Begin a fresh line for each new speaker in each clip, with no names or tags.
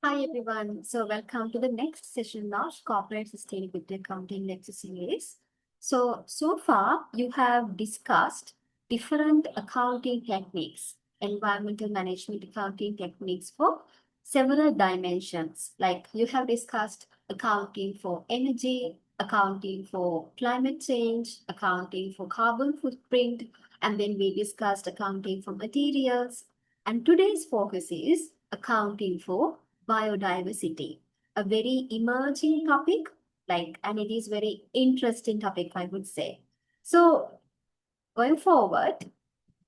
Hi everyone. So welcome to the next session of Corporate Sustainability Accounting Lecture Series. So far you have discussed different accounting techniques, environmental management accounting techniques for several dimensions. Like you have discussed accounting for energy, accounting for climate change, accounting for carbon footprint, and then we discussed accounting for materials. And today's focus is accounting for biodiversity, a very emerging topic, and it is very interesting topic, I would say. So going forward,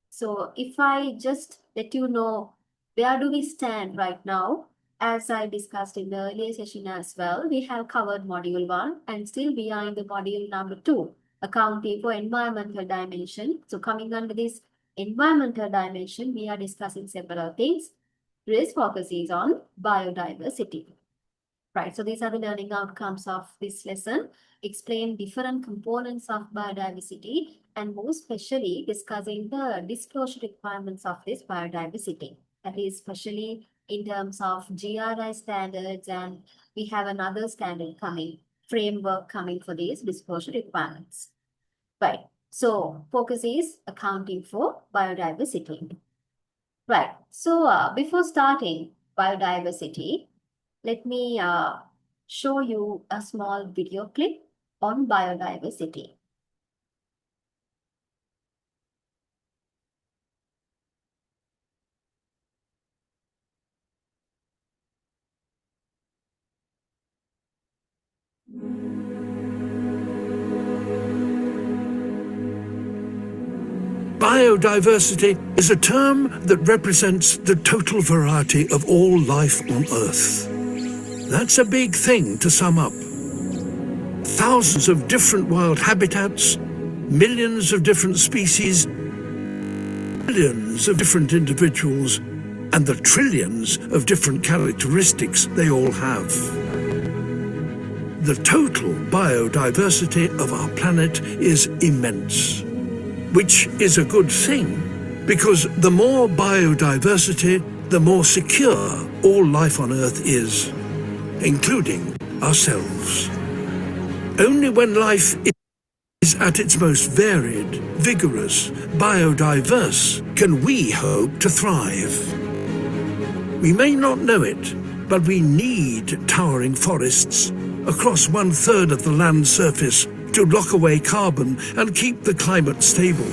so if I just let you know where do we stand right now, as I discussed in the earlier session as well, we have covered module 1 and still we are in the module number 2, accounting for environmental dimension. So coming under this environmental dimension, we are discussing several things. Today's focus is on biodiversity. Right, so these are the learning outcomes of this lesson. Explain different components of biodiversity and more especially discussing the disclosure requirements of this biodiversity. That is especially in terms of GRI standards, and we have another standard coming, framework coming for these disclosure requirements. Right, so focus is accounting for biodiversity. Right, so before starting biodiversity, let me show you a small video clip on biodiversity.
Biodiversity is a term that represents the total variety of all life on Earth. That's a big thing to sum up. Thousands of different wild habitats, millions of different species, billions of different individuals, and the trillions of different characteristics they all have. The total biodiversity of our planet is immense, which is a good thing, because the more biodiversity, the more secure all life on Earth is, including ourselves. Only when life is at its most varied, vigorous, biodiverse, can we hope to thrive. We may not know it, but we need towering forests across 1/3 of the land surface to lock away carbon and keep the climate stable.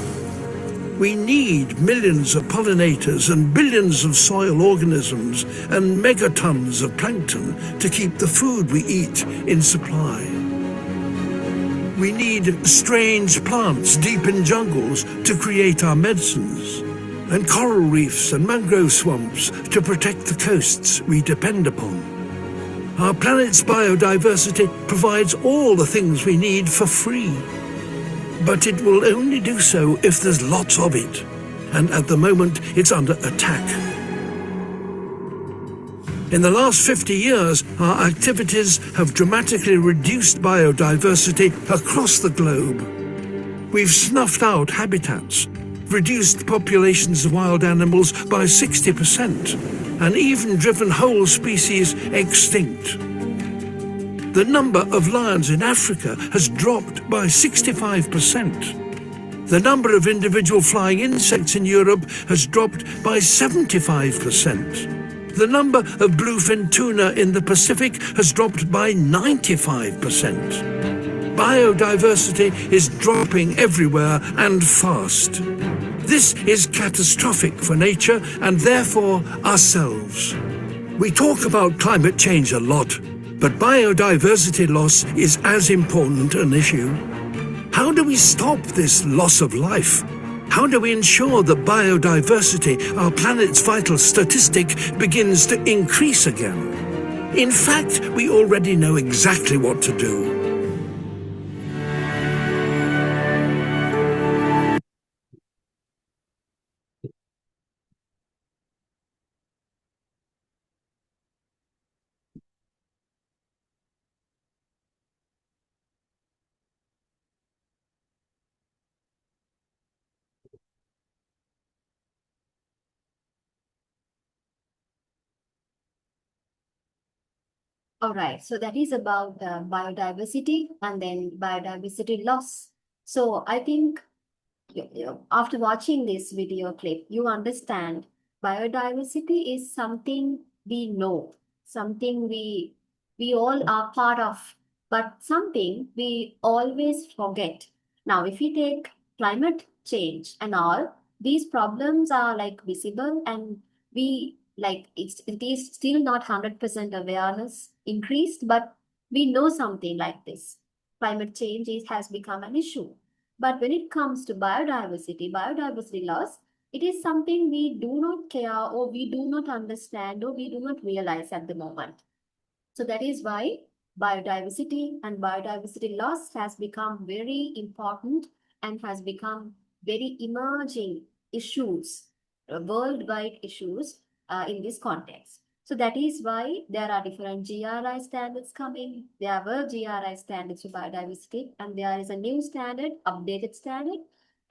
We need millions of pollinators and billions of soil organisms and megatons of plankton to keep the food we eat in supply. We need strange plants deep in jungles to create our medicines, and coral reefs and mangrove swamps to protect the coasts we depend upon. Our planet's biodiversity provides all the things we need for free. But it will only do so if there's lots of it, and at the moment it's under attack. In the last 50 years, our activities have dramatically reduced biodiversity across the globe. We've snuffed out habitats, reduced populations of wild animals by 60%, and even driven whole species extinct. The number of lions in Africa has dropped by 65%. The number of individual flying insects in Europe has dropped by 75%. The number of bluefin tuna in the Pacific has dropped by 95%. Biodiversity is dropping everywhere and fast. This is catastrophic for nature and therefore ourselves. We talk about climate change a lot, but biodiversity loss is as important an issue. How do we stop this loss of life? How do we ensure that biodiversity, our planet's vital statistic, begins to increase again? In fact, we already know exactly what to do.
All right, so that is about biodiversity and then biodiversity loss. So I think after watching this video clip, you understand biodiversity is something we know, something we all are part of, but something we always forget. Now, if we take climate change and all, these problems are like visible and we like it is still not 100% awareness increased, but we know something like this. Climate change has become an issue. But when it comes to biodiversity loss, it is something we do not care or we do not understand or we do not realize at the moment. So that is why biodiversity and biodiversity loss has become very important and has become very emerging issues, worldwide issues in this context. So that is why there are different GRI standards coming. There were GRI standards for biodiversity, and there is a new standard, updated standard.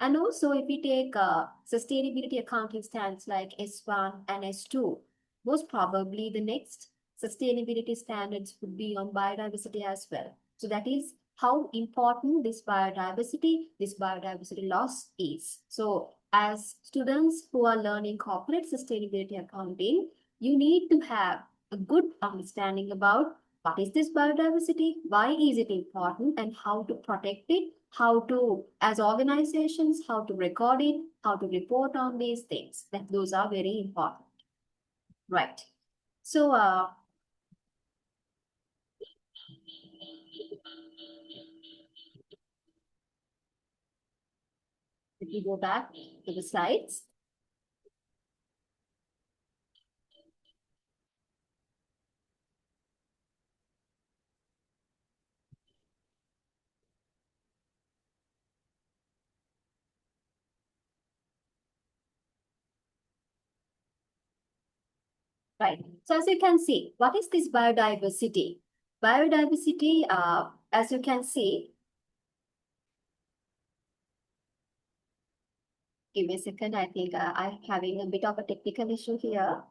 And also, if we take sustainability accounting standards like S1 and S2, most probably the next sustainability standards would be on biodiversity as well. So that is how important this biodiversity loss is. So as students who are learning corporate sustainability accounting, you need to have a good understanding about what is this biodiversity, why is it important, and how to protect it, how to, as organizations, how to record it, how to report on these things. That those are very important. Right. So if we go back to the slides. Right. So as you can see, what is this biodiversity? Biodiversity, as you can see, give me a second. I think I'm having a bit of a technical issue here.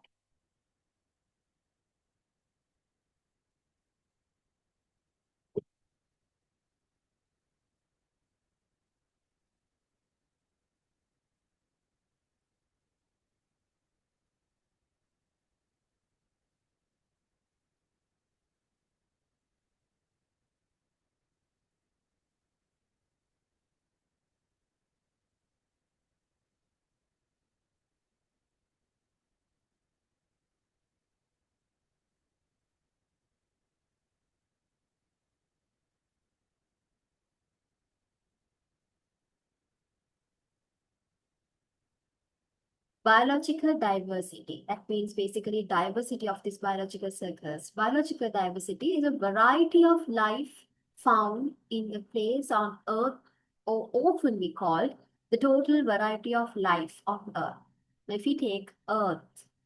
Biological diversity, that means basically diversity of these biological circles. Biological diversity is a variety of life found in a place on Earth, or often we call the total variety of life on Earth. Now, if we take Earth,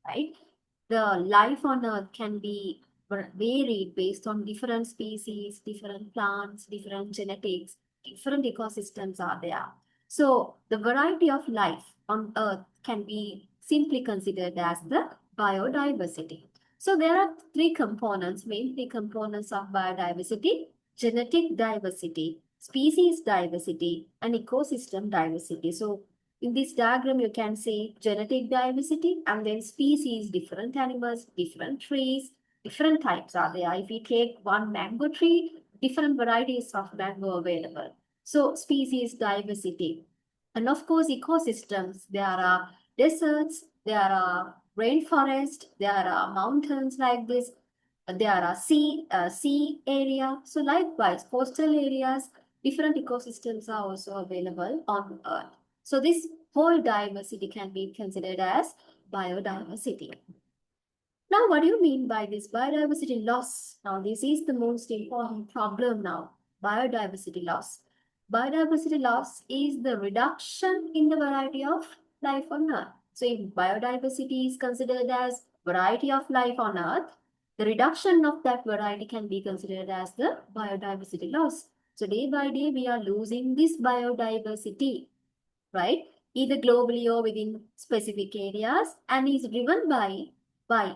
right, the life on Earth can be varied based on different species, different plants, different genetics, different ecosystems are there. So the variety of life on Earth can be simply considered as the biodiversity. So there are three components, main three components of biodiversity: genetic diversity, species diversity, and ecosystem diversity. So in this diagram, you can see genetic diversity and then species, different animals, different trees, different types are there. If we take one mango tree, different varieties of mango available. So species diversity. And of course, ecosystems. There are deserts, there are rainforest, there are mountains like this, there are sea area. So likewise, coastal areas, different ecosystems are also available on Earth. So this whole diversity can be considered as biodiversity. Now, what do you mean by this biodiversity loss? Now, this is the most important problem now, biodiversity loss. Biodiversity loss is the reduction in the variety of life on Earth. So, if biodiversity is considered as variety of life on Earth, the reduction of that variety can be considered as the biodiversity loss. So, day by day, we are losing this biodiversity, right? Either globally or within specific areas, and is driven by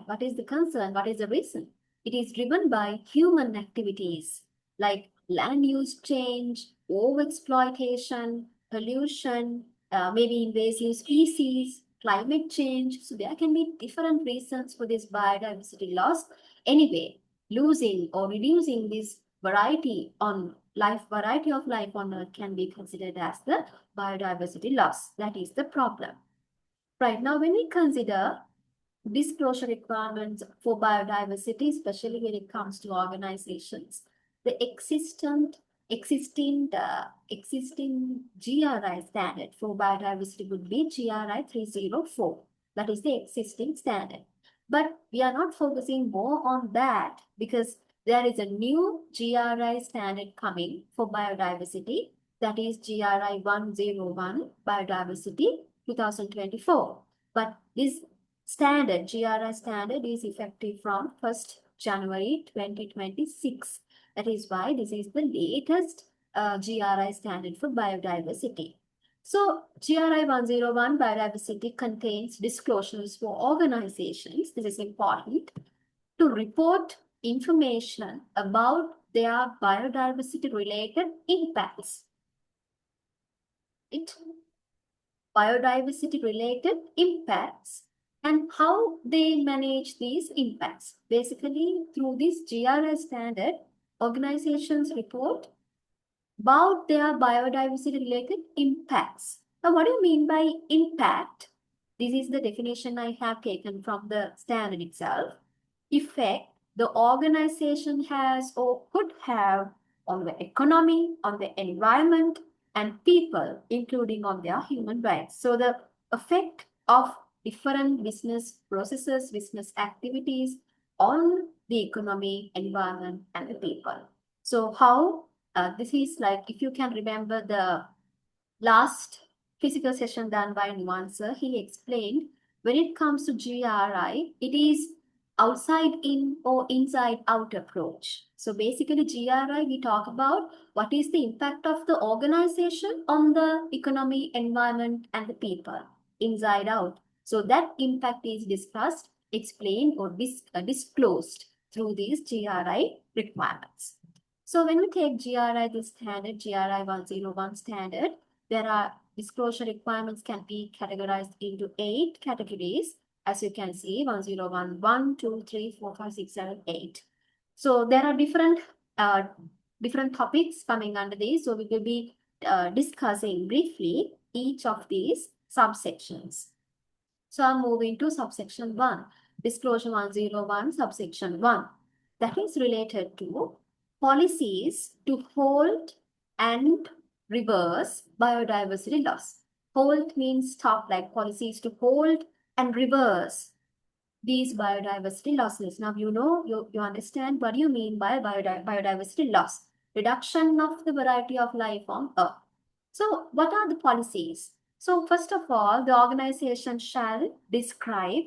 what is the concern? What is the reason? It is driven by human activities like land use change, overexploitation, pollution, maybe invasive species, climate change. So there can be different reasons for this biodiversity loss. Anyway, losing or reducing this variety of life on Earth can be considered as the biodiversity loss. That is the problem. Right now, when we consider disclosure requirements for biodiversity, especially when it comes to organizations, the existing GRI standard for biodiversity would be GRI 304. That is the existing standard. But we are not focusing more on that because there is a new GRI standard coming for biodiversity. That is GRI 101 Biodiversity 2024. But this standard, GRI standard, is effective from 1st January 2026. That is why this is the latest GRI standard for biodiversity. So GRI 101 Biodiversity contains disclosures for organizations, this is important, to report information about their biodiversity related impacts. Biodiversity related impacts and how they manage these impacts. Basically, through this GRI standard, organizations report about their biodiversity related impacts. Now, what do you mean by impact? This is the definition I have taken from the standard itself. Effect the organization has or could have on the economy, on the environment, and people, including on their human rights. So the effect of different business processes, business activities on the economy, environment, and the people. So how this is like, if you can remember the last physical session done by Nuancer, he explained when it comes to GRI, it is outside in or inside out approach. So basically GRI, we talk about what is the impact of the organization on the economy, environment, and the people, inside out. So that impact is discussed, explained, or disclosed through these GRI requirements. So when we take GRI, the standard, GRI 101 standard, there are disclosure requirements can be categorized into 8 categories. As you can see, 101, 1, 2, 3, 4, 5, 6, 7, 8. So there are different topics coming under these. So we will be discussing briefly each of these subsections. So I'm moving to subsection 1, disclosure 101, subsection 1. That is related to policies to hold and reverse biodiversity loss. Hold means stop, like policies to hold and reverse these biodiversity losses. Now, you understand what you mean by biodiversity loss, reduction of the variety of life on Earth. So what are the policies? So first of all, the organization shall describe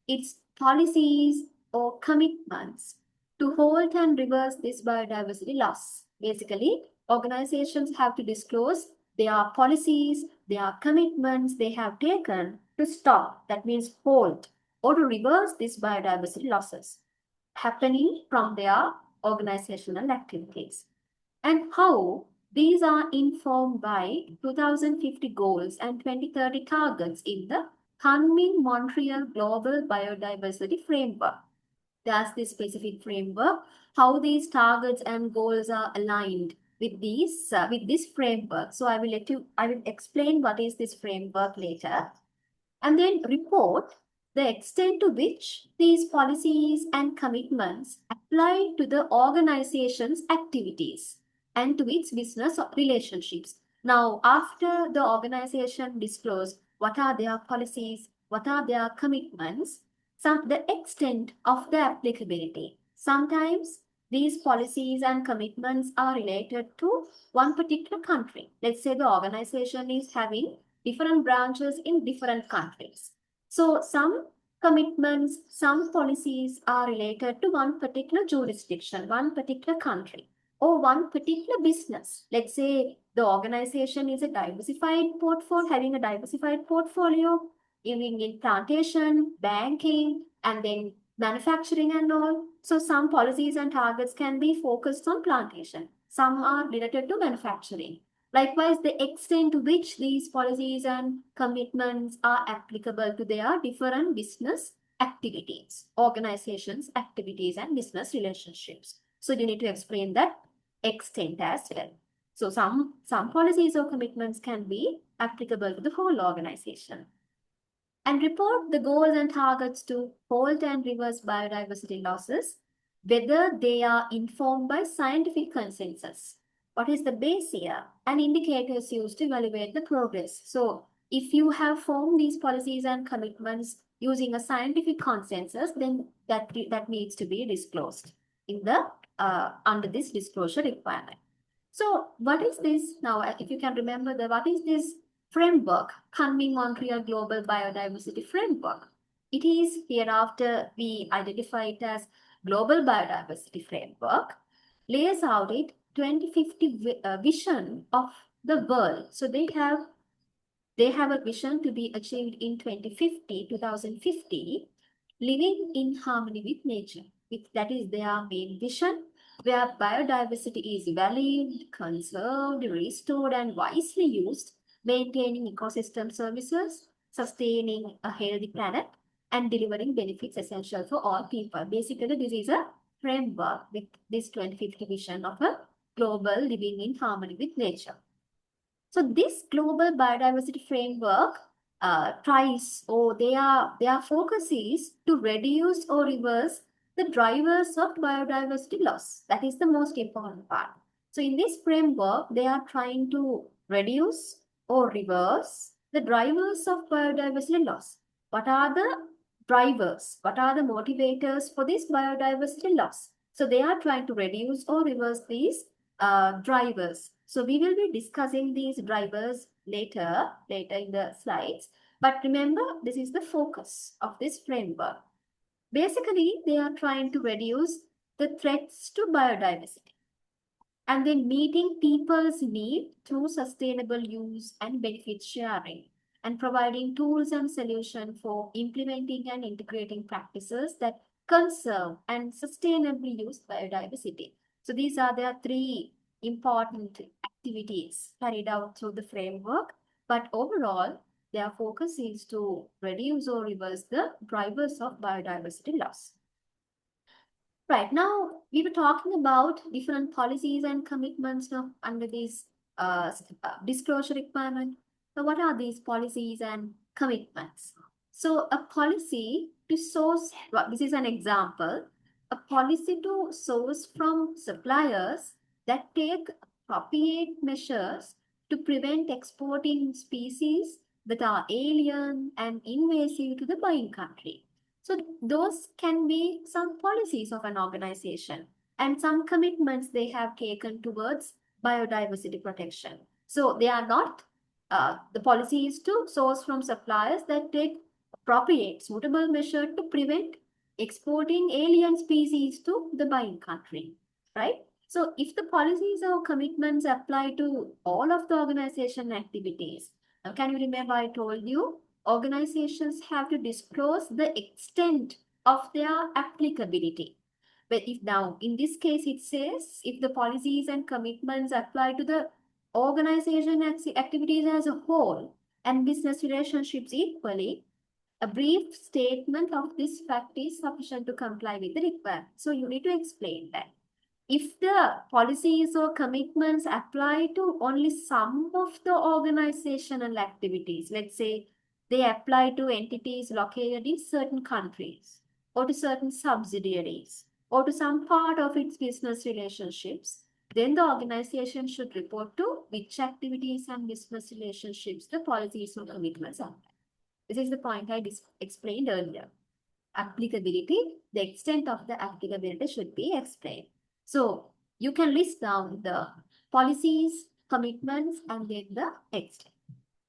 its policies or commitments to hold and reverse this biodiversity loss. Basically, organizations have to disclose their policies, their commitments they have taken to stop, that means hold, or to reverse these biodiversity losses happening from their organizational activities. And how these are informed by 2050 goals and 2030 targets in the Kunming Montreal Global Biodiversity Framework. That's the specific framework, how these targets and goals are aligned with this framework. So I will explain what is this framework later, and then report the extent to which these policies and commitments apply to the organization's activities and to its business relationships. Now, after the organization disclose what are their policies, what are their commitments, the extent of the applicability. Sometimes these policies and commitments are related to one particular country. Let's say the organization is having different branches in different countries. So some commitments, some policies are related to one particular jurisdiction, one particular country, or one particular business. Let's say the organization is a diversified portfolio, having a diversified portfolio, in plantation, banking, and then manufacturing and all. So some policies and targets can be focused on plantation. Some are related to manufacturing. Likewise, the extent to which these policies and commitments are applicable to their different business activities, organizations, activities, and business relationships. So you need to explain that extent as well. So some policies or commitments can be applicable to the whole organization. And report the goals and targets to halt and reverse biodiversity losses, whether they are informed by scientific consensus. What is the base here? And indicators used to evaluate the progress. So if you have formed these policies and commitments using a scientific consensus, then that needs to be disclosed in the under this disclosure requirement. So what is this now? If you can remember, what is this framework, Kunming-Montreal Global Biodiversity Framework? It is hereafter we identify it as Global Biodiversity Framework, lays out it 2050 vision of the world. So they have a vision to be achieved in 2050, living in harmony with nature. That is their main vision, where biodiversity is valued, conserved, restored, and wisely used, maintaining ecosystem services, sustaining a healthy planet, and delivering benefits essential for all people. Basically, this is a framework with this 2050 vision of a global living in harmony with nature. So this global biodiversity framework tries, or their focus is to reduce or reverse the drivers of biodiversity loss. That is the most important part. So in this framework, they are trying to reduce or reverse the drivers of biodiversity loss. What are the drivers? What are the motivators for this biodiversity loss? So they are trying to reduce or reverse these drivers. So we will be discussing these drivers later in the slides. But remember, this is the focus of this framework. Basically, they are trying to reduce the threats to biodiversity and then meeting people's need through sustainable use and benefit sharing, and providing tools and solutions for implementing and integrating practices that conserve and sustainably use biodiversity. So these are their three important activities carried out through the framework, but overall, their focus is to reduce or reverse the drivers of biodiversity loss. Right now, we were talking about different policies and commitments under this disclosure requirement. So what are these policies and commitments? So a policy to source, well, this is an example, a policy to source from suppliers that take appropriate measures to prevent exporting species that are alien and invasive to the buying country. So those can be some policies of an organization and some commitments they have taken towards biodiversity protection. So they are not, the policy is to source from suppliers that take appropriate, suitable measure to prevent exporting alien species to the buying country, right? So if the policies or commitments apply to all of the organization activities, now can you remember I told you organizations have to disclose the extent of their applicability. But if now, in this case, it says if the policies and commitments apply to the organization activities as a whole and business relationships equally, a brief statement of this fact is sufficient to comply with the requirement. So you need to explain that. If the policies or commitments apply to only some of the organizational activities, let's say they apply to entities located in certain countries or to certain subsidiaries or to some part of its business relationships, then the organization should report to which activities and business relationships the policies or commitments apply. This is the point I explained earlier. Applicability, the extent of the applicability should be explained. So you can list down the policies, commitments, and then the extent.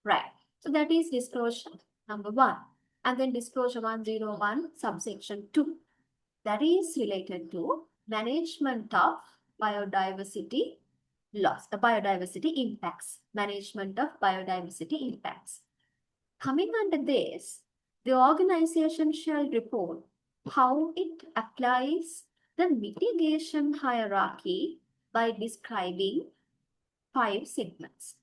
Right. So that is disclosure number 1. And then disclosure 101, subsection 2. That is related to management of biodiversity loss, the biodiversity impacts, management of biodiversity impacts. Coming under this, the organization shall report how it applies the mitigation hierarchy by describing 5 segments.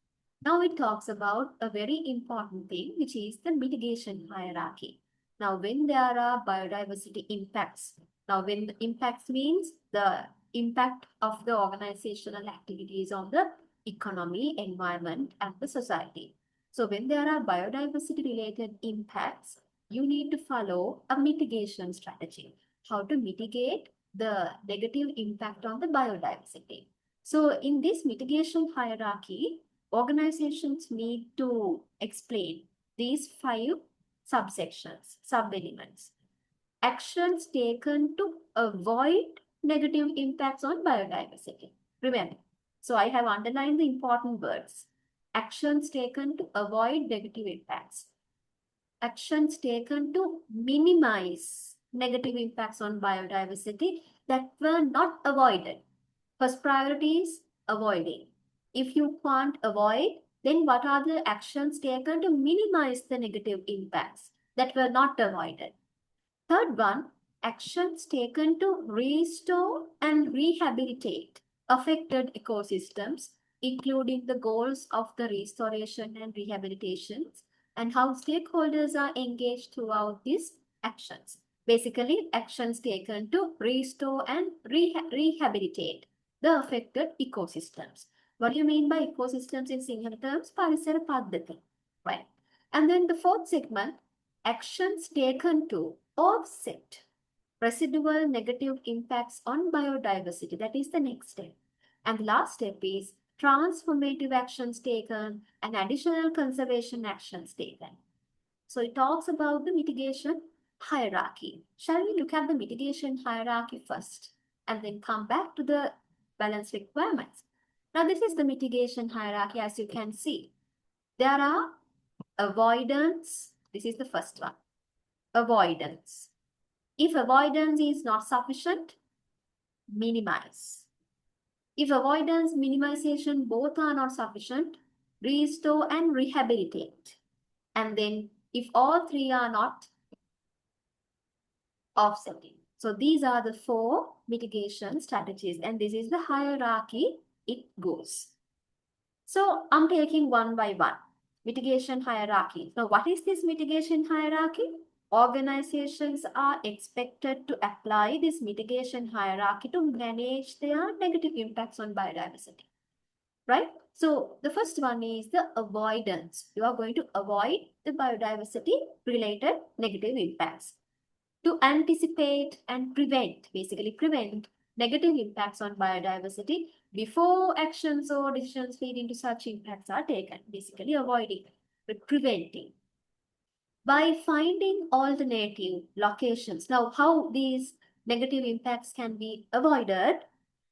Now it talks about a very important thing, which is the mitigation hierarchy. Now, when there are biodiversity impacts, now when the impacts means the impact of the organizational activities on the economy, environment, and the society. So when there are biodiversity related impacts, you need to follow a mitigation strategy. How to mitigate the negative impact on the biodiversity. So in this mitigation hierarchy, organizations need to explain these 5 subsections, sub-elements. Actions taken to avoid negative impacts on biodiversity. Remember, so I have underlined the important words. Actions taken to avoid negative impacts. Actions taken to minimize negative impacts on biodiversity that were not avoided. First priority is avoiding. If you can't avoid, then what are the actions taken to minimize the negative impacts that were not avoided? Third one, actions taken to restore and rehabilitate affected ecosystems, including the goals of the restoration and rehabilitations, and how stakeholders are engaged throughout these actions. Basically, actions taken to restore and rehabilitate the affected ecosystems. What do you mean by ecosystems in Sinhala terms? Parisara paddhati, right? And then the fourth segment, actions taken to offset residual negative impacts on biodiversity. That is the next step. And the last step is transformative actions taken and additional conservation actions taken. So it talks about the mitigation hierarchy. Shall we look at the mitigation hierarchy first and then come back to the balance requirements? Now, this is the mitigation hierarchy, as you can see. There are avoidance. This is the first one. Avoidance. If avoidance is not sufficient, minimize. If avoidance, minimization, both are not sufficient, restore and rehabilitate. And then if all 3 are not, offsetting. So these are the 4 mitigation strategies, and this is the hierarchy it goes. So I'm taking one by one. Mitigation hierarchy. Now, what is this mitigation hierarchy? Organizations are expected to apply this mitigation hierarchy to manage their negative impacts on biodiversity, right? So the first one is the avoidance. You are going to avoid the biodiversity related negative impacts. To anticipate and prevent, basically prevent negative impacts on biodiversity before actions or decisions leading to such impacts are taken, basically avoiding, but preventing. By finding alternative locations. Now, how these negative impacts can be avoided?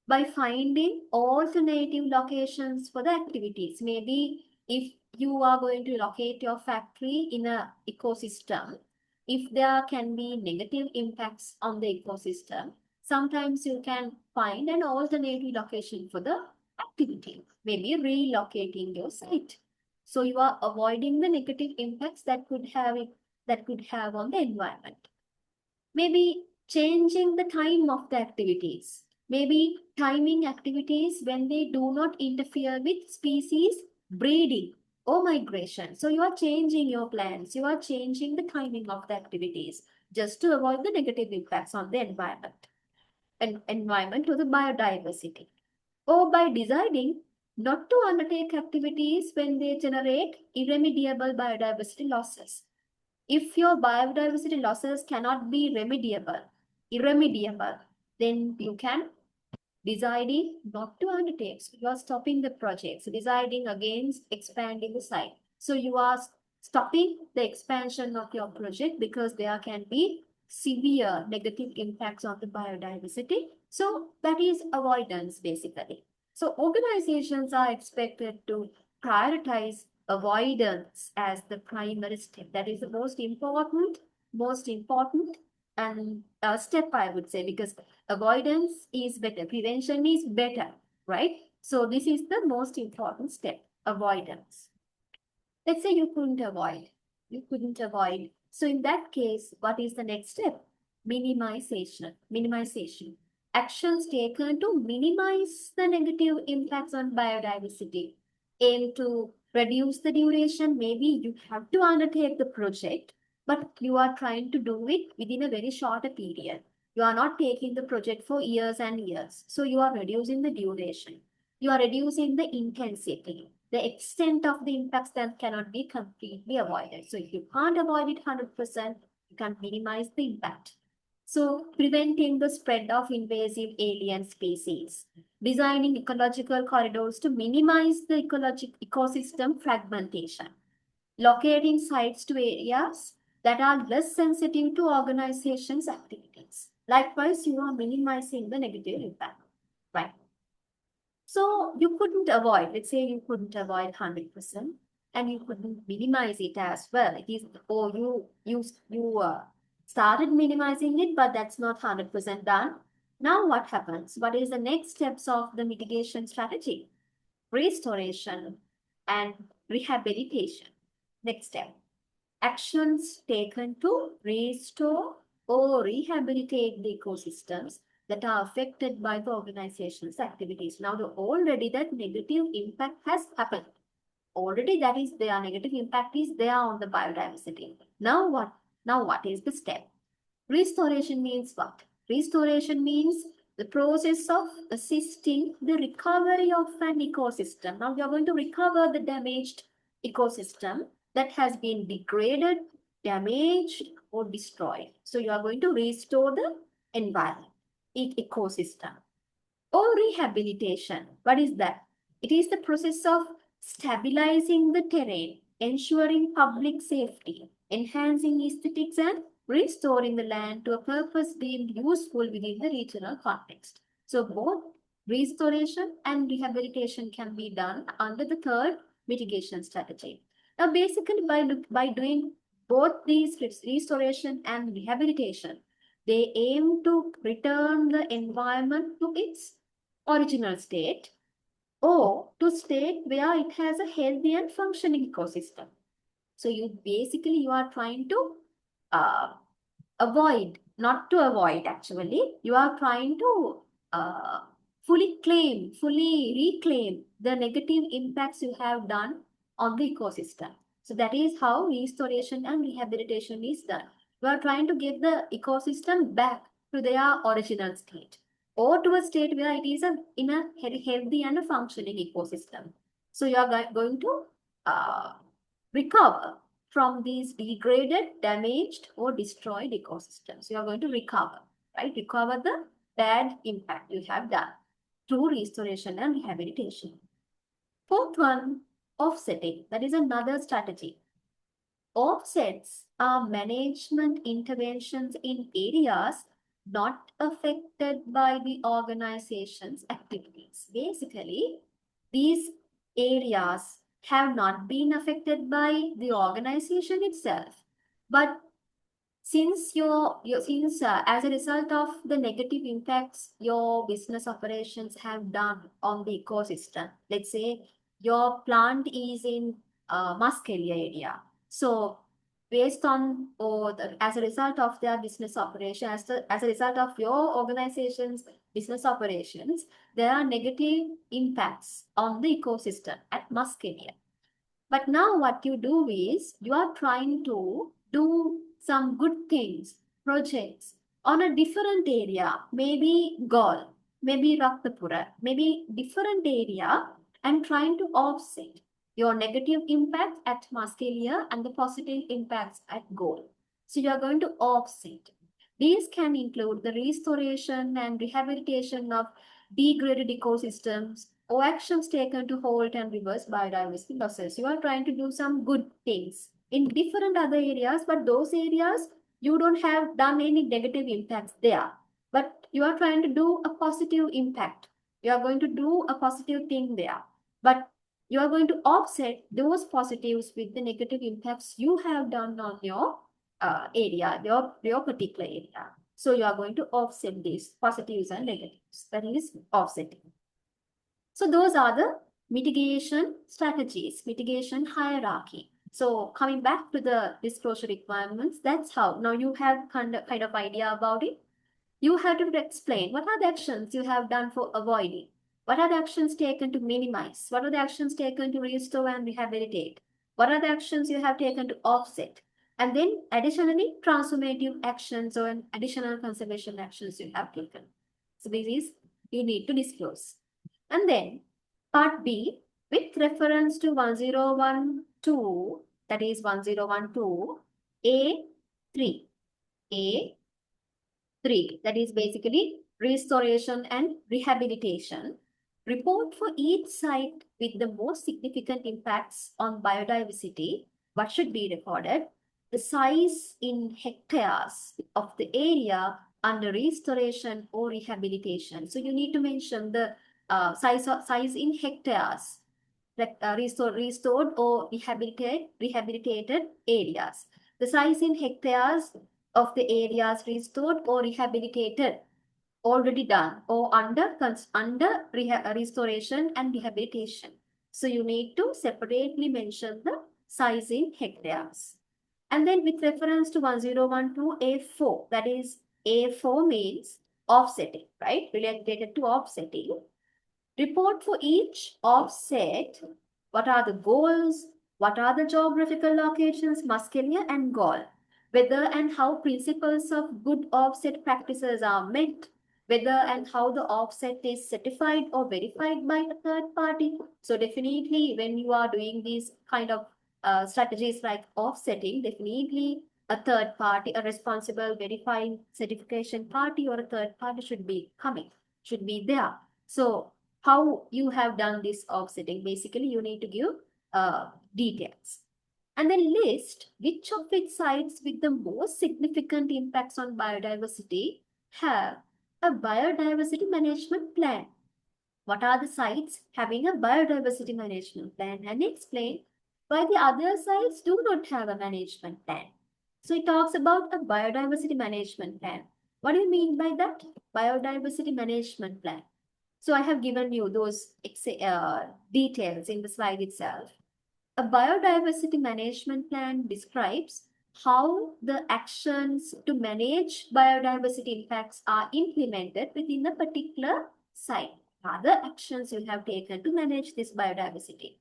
By finding alternative locations for the activities. Maybe if you are going to locate your factory in an ecosystem, if there can be negative impacts on the ecosystem, sometimes you can find an alternative location for the activity, maybe relocating your site. So you are avoiding the negative impacts that could have on the environment. Maybe changing the time of the activities. Maybe timing activities when they do not interfere with species breeding or migration. So you are changing your plans. You are changing the timing of the activities just to avoid the negative impacts on the environment and environment to the biodiversity. Or by deciding not to undertake activities when they generate irremediable biodiversity losses. If your biodiversity losses cannot be irremediable, then you can deciding not to undertake. So you are stopping the project. So deciding against expanding the site. So you are stopping the expansion of your project because there can be severe negative impacts on the biodiversity. So that is avoidance basically. So organizations are expected to prioritize avoidance as the primary step. That is the most important and step, I would say, because avoidance is better, prevention is better, right? So this is the most important step, avoidance. Let's say you couldn't avoid. So in that case, what is the next step? Minimization. Actions taken to minimize the negative impacts on biodiversity. Aim to reduce the duration. Maybe you have to undertake the project, but you are trying to do it within a very short period. You are not taking the project for years and years. So you are reducing the duration. You are reducing the intensity. The extent of the impacts that cannot be completely avoided. So if you can't avoid it 100%, you can minimize the impact. So, preventing the spread of invasive alien species, designing ecological corridors to minimize the ecosystem fragmentation, locating sites to areas that are less sensitive to organizations' activities. Likewise, you are minimizing the negative impact, right? So you couldn't avoid, let's say you couldn't avoid 100%, and you couldn't minimize it as well. It is, or you started minimizing it, but that's not 100% done. Now what happens? What is the next steps of the mitigation strategy? Restoration and rehabilitation. Next step. Actions taken to restore or rehabilitate the ecosystems that are affected by the organization's activities. Now, already that negative impact has happened. Already that is their negative impact is there on the biodiversity. Now what? Now what is the step? Restoration means what? Restoration means the process of assisting the recovery of an ecosystem. Now we are going to recover the damaged ecosystem that has been degraded, damaged, or destroyed. So you are going to restore the environment, ecosystem. Or rehabilitation. What is that? It is the process of stabilizing the terrain, ensuring public safety, enhancing aesthetics, and restoring the land to a purpose deemed useful within the regional context. So both restoration and rehabilitation can be done under the third mitigation strategy. Now, basically, by doing both these restoration and rehabilitation, they aim to return the environment to its original state or to state where it has a healthy and functioning ecosystem. So you are trying to not to avoid actually, you are trying to fully reclaim the negative impacts you have done on the ecosystem. So that is how restoration and rehabilitation is done. You are trying to get the ecosystem back to their original state or to a state where it is in a healthy and a functioning ecosystem. So you are going to recover from these degraded, damaged, or destroyed ecosystems. You are going to recover, right? Recover the bad impact you have done through restoration and rehabilitation. Fourth one, offsetting. That is another strategy. Offsets are management interventions in areas not affected by the organization's activities. Basically, these areas have not been affected by the organization itself, but since as a result of the negative impacts your business operations have done on the ecosystem, let's say your plant is in Muskelia area. So based on as a result of their business operation, as a result of your organization's business operations, there are negative impacts on the ecosystem at Muskelia. But now what you do is you are trying to do some good things, projects on a different area, maybe Gaul, maybe Raktapura, maybe different area, and trying to offset your negative impacts at Muskelia and the positive impacts at Gaul. So you are going to offset. These can include the restoration and rehabilitation of degraded ecosystems, or actions taken to halt and reverse biodiversity losses. You are trying to do some good things in different other areas, but those areas you don't have done any negative impacts there. But you are trying to do a positive impact. You are going to do a positive thing there. But you are going to offset those positives with the negative impacts you have done on your area, your particular area. So you are going to offset these positives and negatives. That is offsetting. So those are the mitigation strategies, mitigation hierarchy. So coming back to the disclosure requirements, that's how. Now you have kind of idea about it. You have to explain what are the actions you have done for avoiding. What are the actions taken to minimize? What are the actions taken to restore and rehabilitate? What are the actions you have taken to offset? And then additionally, transformative actions or additional conservation actions you have taken. So this is you need to disclose. And then part B, with reference to 1012, that is 1012, A3. A3, that is basically restoration and rehabilitation. Report for each site with the most significant impacts on biodiversity. What should be recorded? The size in hectares of the area under restoration or rehabilitation. So you need to mention the size in hectares, restored or rehabilitated areas. The size in hectares of the areas restored or rehabilitated, already done, or under restoration and rehabilitation. So you need to separately mention the size in hectares. And then with reference to 1012A4, that is A4 means offsetting, right? Related to offsetting. Report for each offset. What are the goals? What are the geographical locations, Muskelia and Gaul? Whether and how principles of good offset practices are met, whether and how the offset is certified or verified by a third party. So definitely when you are doing these kind of strategies like offsetting, definitely a third party, a responsible verifying certification party or a third party should be there. So how you have done this offsetting. Basically, you need to give details. And then list which of its sites with the most significant impacts on biodiversity have a biodiversity management plan. What are the sites having a biodiversity management plan? And explain why the other sites do not have a management plan. So it talks about a biodiversity management plan. What do you mean by that? Biodiversity management plan. So I have given you those details in the slide itself. A biodiversity management plan describes how the actions to manage biodiversity impacts are implemented within a particular site. Other actions you have taken to manage this biodiversity.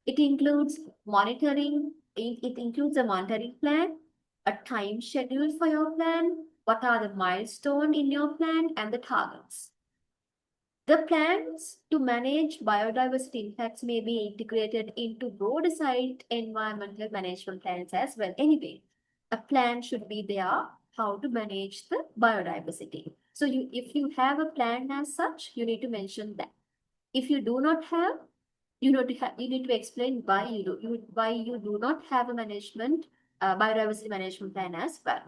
It includes monitoring, it includes a monitoring plan, a time schedule for your plan, what are the milestones in your plan, and the targets. The plans to manage biodiversity impacts may be integrated into broader site environmental management plans as well. Anyway, a plan should be there how to manage the biodiversity. So if you have a plan as such, you need to mention that. If you do not have, you need to explain why you do not have a biodiversity management plan as well.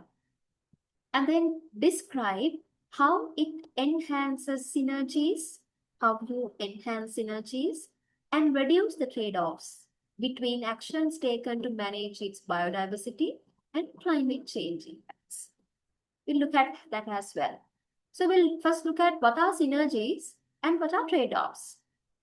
And then describe how it enhances synergies, how you enhance synergies and reduce the trade-offs between actions taken to manage its biodiversity and climate change impacts. We'll look at that as well. So we'll first look at what are synergies and what are trade-offs.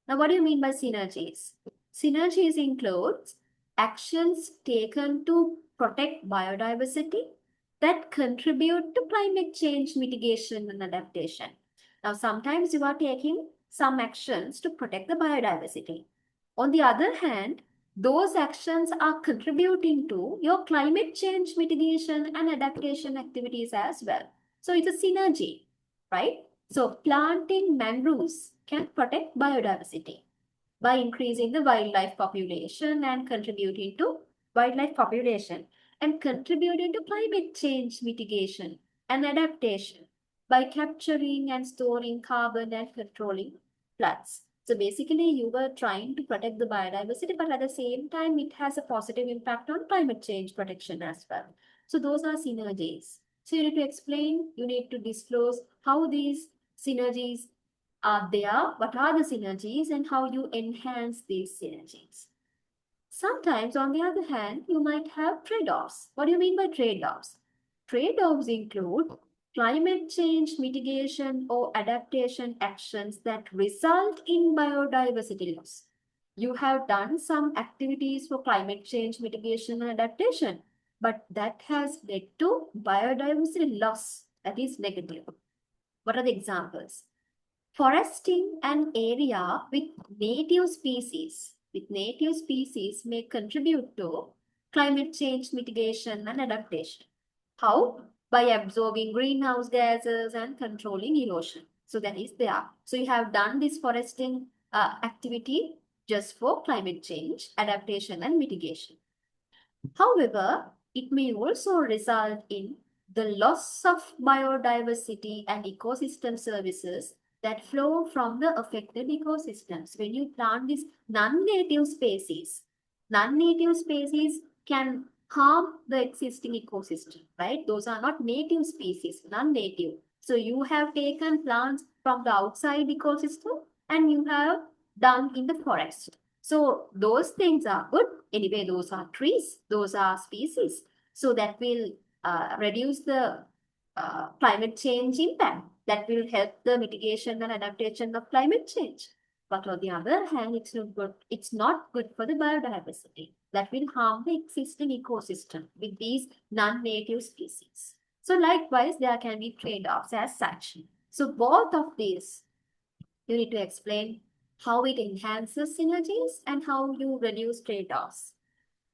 Now, what do you mean by synergies? Synergies includes actions taken to protect biodiversity that contribute to climate change mitigation and adaptation. Now, sometimes you are taking some actions to protect the biodiversity. On the other hand, those actions are contributing to your climate change mitigation and adaptation activities as well. So it's a synergy, right? So planting mangroves can protect biodiversity by increasing the wildlife population and contributing to wildlife population and contributing to climate change mitigation and adaptation by capturing and storing carbon and controlling floods. So basically, you were trying to protect the biodiversity, but at the same time, it has a positive impact on climate change protection as well. So those are synergies. So you need to explain, you need to disclose how these synergies are there, what are the synergies, and how you enhance these synergies. Sometimes, on the other hand, you might have trade-offs. What do you mean by trade-offs? Trade-offs include climate change mitigation or adaptation actions that result in biodiversity loss, you have done some activities for climate change mitigation and adaptation, but that has led to biodiversity loss that is negative. What are the examples? Foresting an area with native species may contribute to climate change mitigation and adaptation. How? By absorbing greenhouse gases and controlling erosion. So that is there. So you have done this foresting activity just for climate change, adaptation and mitigation. However, it may also result in the loss of biodiversity and ecosystem services that flow from the affected ecosystems. When you plant these non-native species can harm the existing ecosystem, right? Those are not native species, non-native. So you have taken plants from the outside ecosystem and you have done in the forest. So those things are good. Anyway, those are trees, those are species. So that will reduce the climate change impact. That will help the mitigation and adaptation of climate change. But on the other hand, it's not good. It's not good for the biodiversity. That will harm the existing ecosystem with these non-native species. So likewise, there can be trade-offs as such. So both of these, you need to explain how it enhances synergies and how you reduce trade-offs.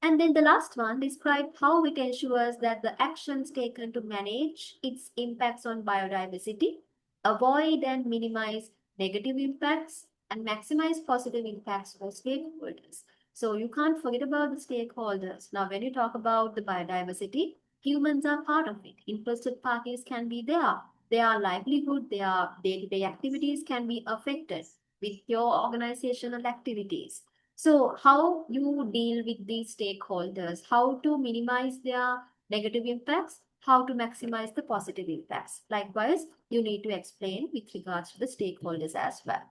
And then the last one, describe how it ensures that the actions taken to manage its impacts on biodiversity, avoid and minimize negative impacts, and maximize positive impacts for stakeholders. So you can't forget about the stakeholders. Now, when you talk about the biodiversity, humans are part of it. Interested parties can be there. Their livelihood, their day-to-day activities can be affected with your organizational activities. So how you deal with these stakeholders, how to minimize their negative impacts, how to maximize the positive impacts. Likewise, you need to explain with regards to the stakeholders as well.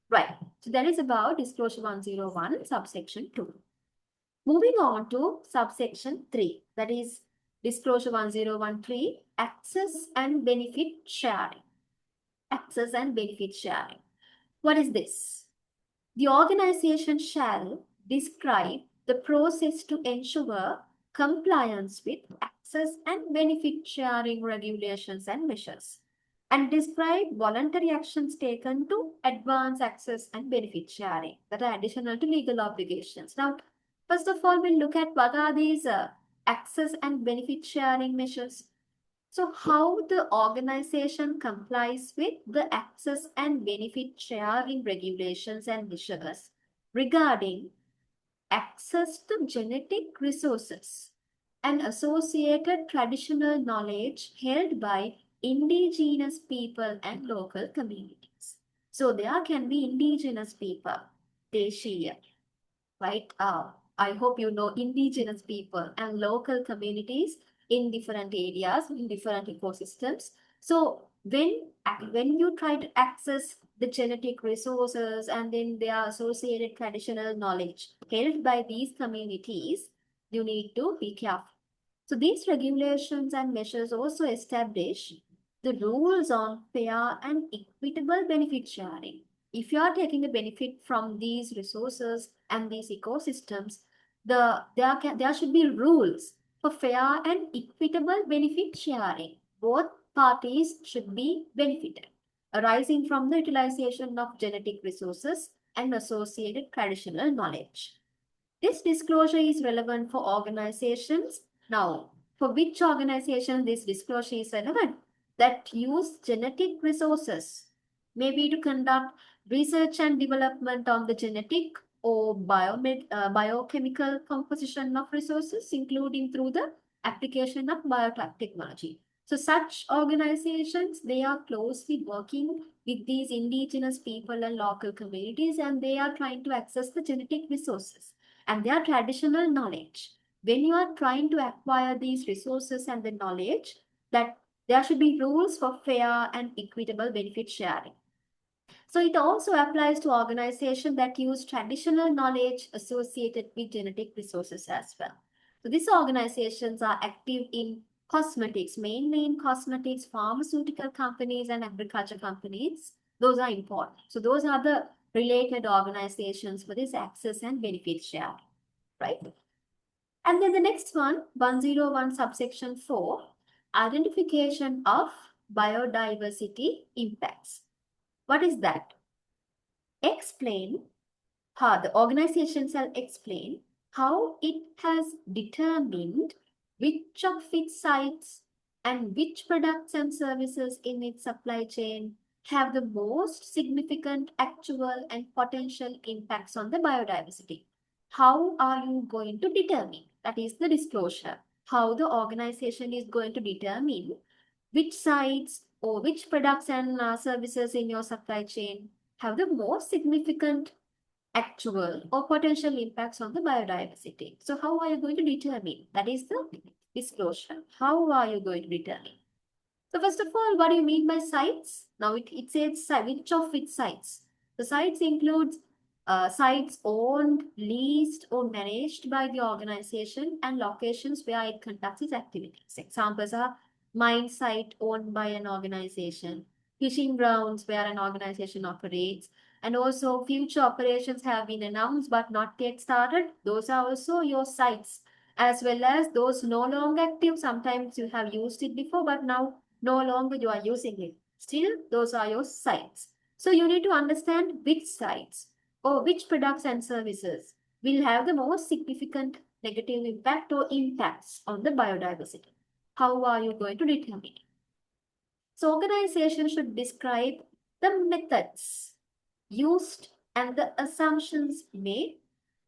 Right. So that is about disclosure 101, subsection 2. Moving on to subsection 3, that is disclosure 1013, access and benefit sharing. Access and benefit sharing. What is this? The organization shall describe the process to ensure compliance with access and benefit sharing regulations and measures, and describe voluntary actions taken to advance access and benefit sharing that are additional to legal obligations. Now, first of all, we'll look at what are these access and benefit sharing measures. So how the organization complies with the access and benefit sharing regulations and measures regarding access to genetic resources and associated traditional knowledge held by indigenous people and local communities. So there can be indigenous people, Deshiya, right? I hope you know indigenous people and local communities in different areas, in different ecosystems. So when you try to access the genetic resources and then their associated traditional knowledge held by these communities, you need to be careful. So these regulations and measures also establish the rules on fair and equitable benefit sharing. If you are taking a benefit from these resources and these ecosystems, there should be rules for fair and equitable benefit sharing. Both parties should be benefited, arising from the utilization of genetic resources and associated traditional knowledge. This disclosure is relevant for organizations. Now, for which organization this disclosure is relevant? That use genetic resources, maybe to conduct research and development on the genetic or biochemical composition of resources, including through the application of biotechnology. So such organizations, they are closely working with these indigenous people and local communities, and they are trying to access the genetic resources and their traditional knowledge. When you are trying to acquire these resources and the knowledge, that there should be rules for fair and equitable benefit sharing. So it also applies to organizations that use traditional knowledge associated with genetic resources as well. So these organizations are active in cosmetics, mainly in cosmetics, pharmaceutical companies and agriculture companies. Those are important. So those are the related organizations for this access and benefit share, right? And then the next one, 101 subsection 4, identification of biodiversity impacts. What is that? Explain how the organization shall explain how it has determined which of its sites and which products and services in its supply chain have the most significant actual and potential impacts on the biodiversity. How are you going to determine? That is the disclosure. How the organization is going to determine which sites or which products and services in your supply chain have the most significant actual or potential impacts on the biodiversity. So how are you going to determine? That is the disclosure. How are you going to determine? So first of all, what do you mean by sites? Now it says which of its sites. The sites includes sites owned, leased, or managed by the organization and locations where it conducts its activities. Examples are mine site owned by an organization, fishing grounds where an organization operates, and also future operations have been announced but not yet started. Those are also your sites, as well as those no longer active. Sometimes you have used it before, but now no longer you are using it. Still, those are your sites. So you need to understand which sites or which products and services will have the most significant negative impact or impacts on the biodiversity. How are you going to determine it? So organizations should describe the methods used and the assumptions made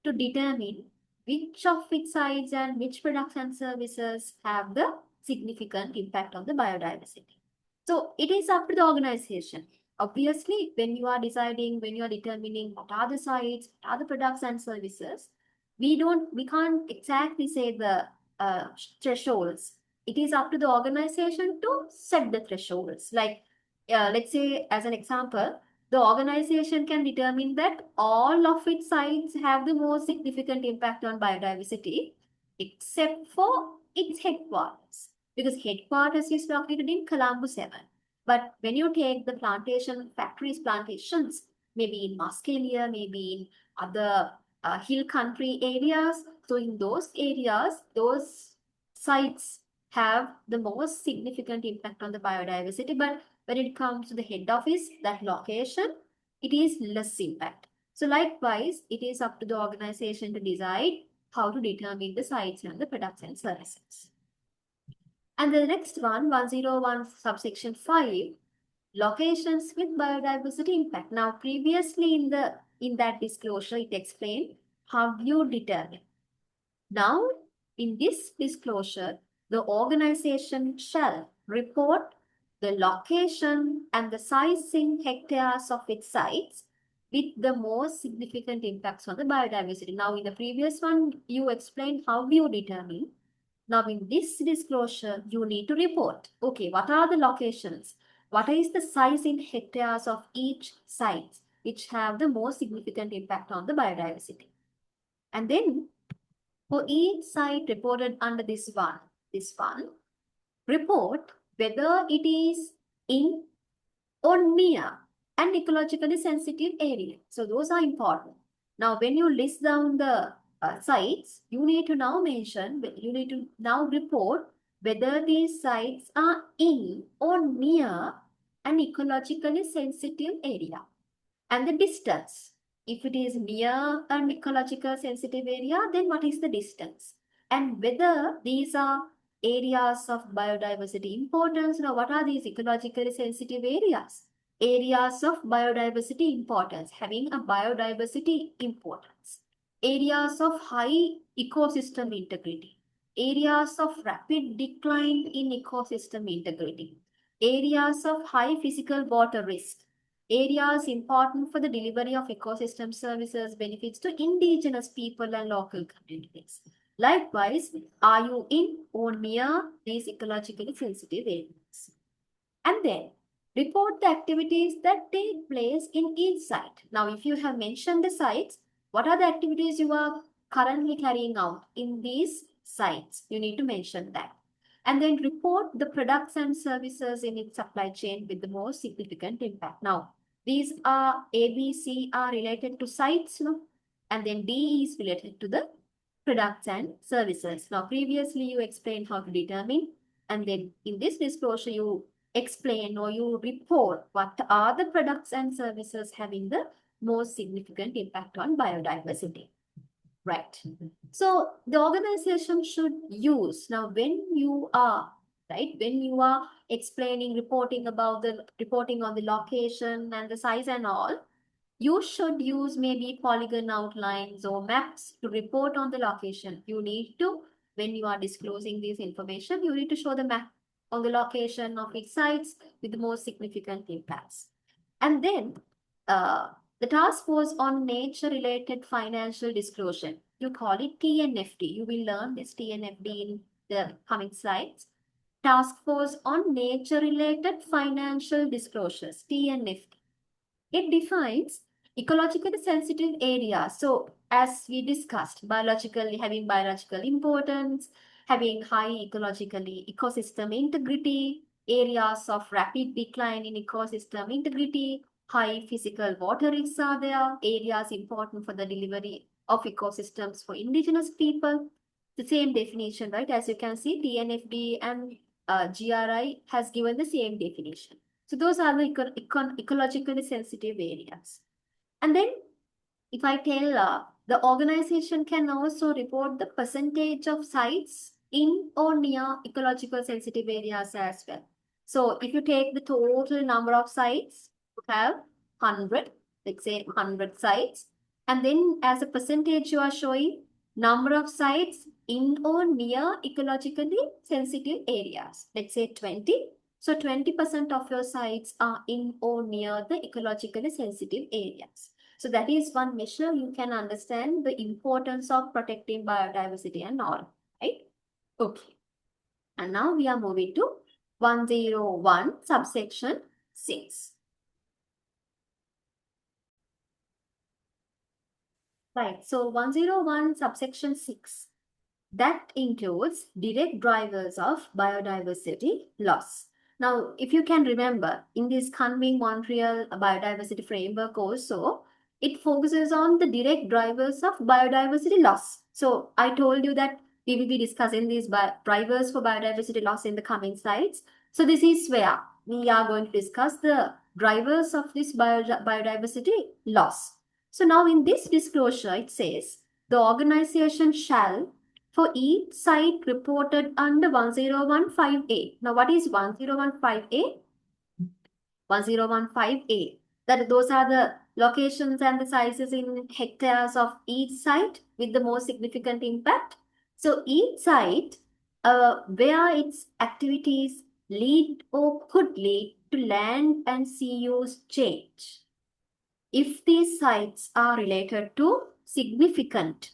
to determine which of its sites and which products and services have the significant impact on the biodiversity. So it is up to the organization. Obviously, when you are deciding, when you are determining what are the sites, what are the products and services, we can't exactly say the thresholds. It is up to the organization to set the thresholds. Like, let's say, as an example, the organization can determine that all of its sites have the most significant impact on biodiversity, except for its headquarters, because headquarters is located in Colombo 7. But when you take the plantations, maybe in Muscalia, maybe in other hill country areas, so in those areas, those sites have the most significant impact on the biodiversity. But when it comes to the head office, that location, it is less impact. So likewise, it is up to the organization to decide how to determine the sites and the products and services. And the next one, 101 subsection 5, locations with biodiversity impact. Now, previously in that disclosure, it explained how you determine. Now, in this disclosure, the organization shall report the location and the size in hectares of its sites with the most significant impacts on the biodiversity. Now, in the previous one, you explained how you determine. Now, in this disclosure, you need to report, okay, what are the locations? What is the size in hectares of each site which have the most significant impact on the biodiversity? And then for each site reported under this one, report whether it is in or near an ecologically sensitive area. So those are important. Now, when you list down the sites, you need to now report whether these sites are in or near an ecologically sensitive area. And the distance. If it is near an ecological sensitive area, then what is the distance? And whether these are areas of biodiversity importance. Now, what are these ecologically sensitive areas? Areas of biodiversity importance, having a biodiversity importance. Areas of high ecosystem integrity. Areas of rapid decline in ecosystem integrity. Areas of high physical water risk. Areas important for the delivery of ecosystem services benefits to indigenous people and local communities. Likewise, are you in or near these ecologically sensitive areas? And then report the activities that take place in each site. Now, if you have mentioned the sites, what are the activities you are currently carrying out in these sites? You need to mention that. And then report the products and services in its supply chain with the most significant impact. Now, These are A, B, C are related to sites, no? And then D is related to the products and services. Now, previously you explained how to determine, and then in this disclosure, you explain or you report what are the products and services having the most significant impact on biodiversity. Right. So the organization should use, now when you are, right, when you are explaining, reporting on the location and the size and all, you should use maybe polygon outlines or maps to report on the location. You need to, when you are disclosing this information, you need to show the map on the location of its sites with the most significant impacts. And then the task force on nature-related financial disclosure. You call it TNFD. You will learn this TNFD in the coming slides. Task force on nature-related financial disclosures, TNFD. It defines ecologically sensitive areas. So as we discussed, having biological importance, having high ecosystem integrity, areas of rapid decline in ecosystem integrity, high physical water risks are there, areas important for the delivery of ecosystems for indigenous people. The same definition, right? As you can see, TNFD and GRI has given the same definition. So those are the ecologically sensitive areas. And then if I tell the organization can also report the percentage of sites in or near ecological sensitive areas as well. So if you take the total number of sites, you have 100, let's say 100 sites. And then as a percentage, you are showing number of sites in or near ecologically sensitive areas. Let's say 20. So 20% of your sites are in or near the ecologically sensitive areas. So that is one measure you can understand the importance of protecting biodiversity and all, right? Okay. And now we are moving to 101 subsection 6. Right. So 101 subsection 6. That includes direct drivers of biodiversity loss. Now, if you can remember, in this Kunming Montreal biodiversity framework also, it focuses on the direct drivers of biodiversity loss. So I told you that we will be discussing these drivers for biodiversity loss in the coming slides. So this is where we are going to discuss the drivers of this biodiversity loss. So now in this disclosure, it says the organization shall, for each site reported under 1015A. Now, what is 1015A? 1015A. That those are the locations and the sizes in hectares of each site with the most significant impact. So each site where its activities lead or could lead to land and sea use change. If these sites are related to significant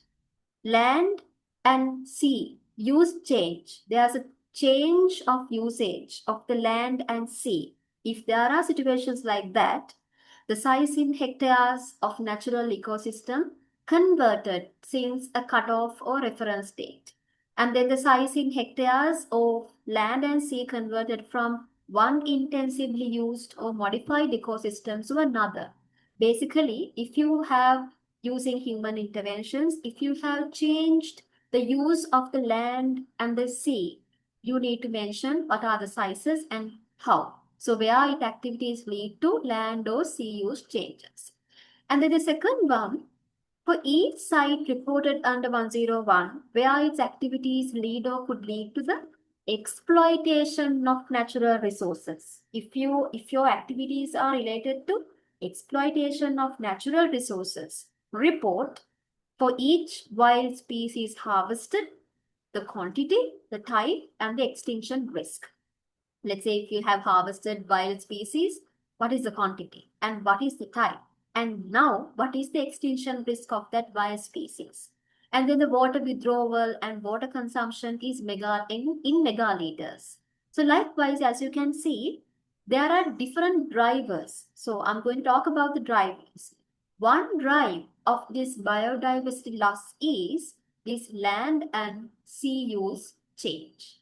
land and sea use change, there's a change of usage of the land and sea. If there are situations like that, the size in hectares of natural ecosystem converted since a cutoff or reference date. And then the size in hectares of land and sea converted from one intensively used or modified ecosystem to another. Basically, if you have using human interventions, if you have changed the use of the land and the sea, you need to mention what are the sizes and how. So where its activities lead to land or sea use changes. And then the second one, for each site reported under 101, where its activities lead or could lead to the exploitation of natural resources. If your activities are related to exploitation of natural resources, report for each wild species harvested, the quantity, the type, and the extinction risk. Let's say if you have harvested wild species, what is the quantity and what is the type? And now, what is the extinction risk of that wild species? And then the water withdrawal and water consumption is in megaliters. So likewise, as you can see, there are different drivers. So I'm going to talk about the drivers. One drive of this biodiversity loss is this land and sea use change.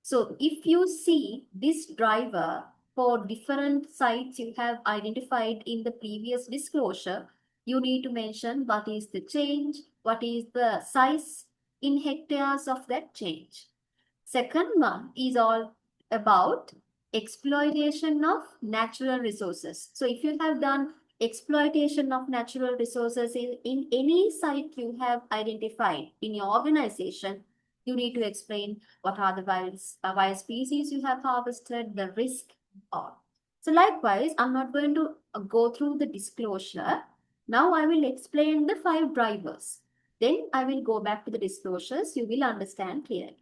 So if you see this driver, for different sites you have identified in the previous disclosure, you need to mention what is the change, what is the size in hectares of that change. Second one is all about exploitation of natural resources. So if you have done exploitation of natural resources in any site you have identified in your organization, you need to explain what are the wild species you have harvested, the risk of. So likewise, I'm not going to go through the disclosure. Now I will explain the 5 drivers. Then I will go back to the disclosures. You will understand clearly.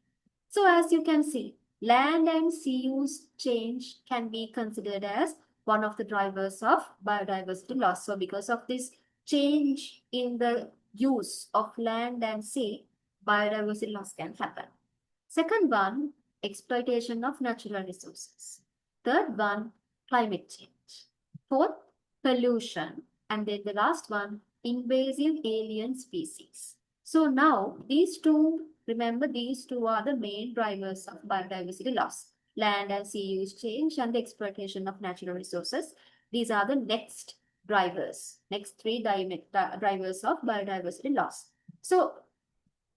So as you can see, land and sea use change can be considered as one of the drivers of biodiversity loss. So because of this change in the use of land and sea, biodiversity loss can happen. Second one, exploitation of natural resources. Third one, climate change. Fourth, pollution. And then the last one, invasive alien species. So now these two, remember these two are the main drivers of biodiversity loss. Land and sea use change and the exploitation of natural resources. These are the next drivers, next 3 drivers of biodiversity loss. So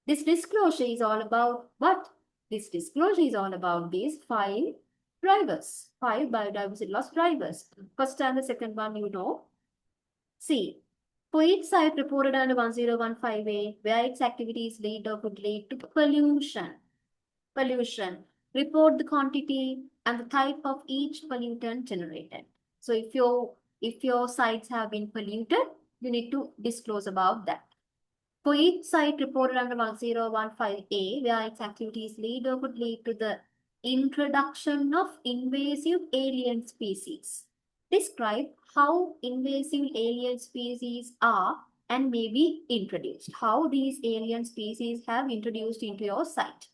this disclosure is all about what? This disclosure is all about these 5 drivers, 5 biodiversity loss drivers. First and the second one, you know. See, for each site reported under 10158, where its activities lead or could lead to pollution. Report the quantity and the type of each pollutant generated. So if your sites have been polluted, you need to disclose about that. For each site reported under 1015A, where its activities lead or could lead to the introduction of invasive alien species. Describe how invasive alien species are and may be introduced. How these alien species have introduced into your site.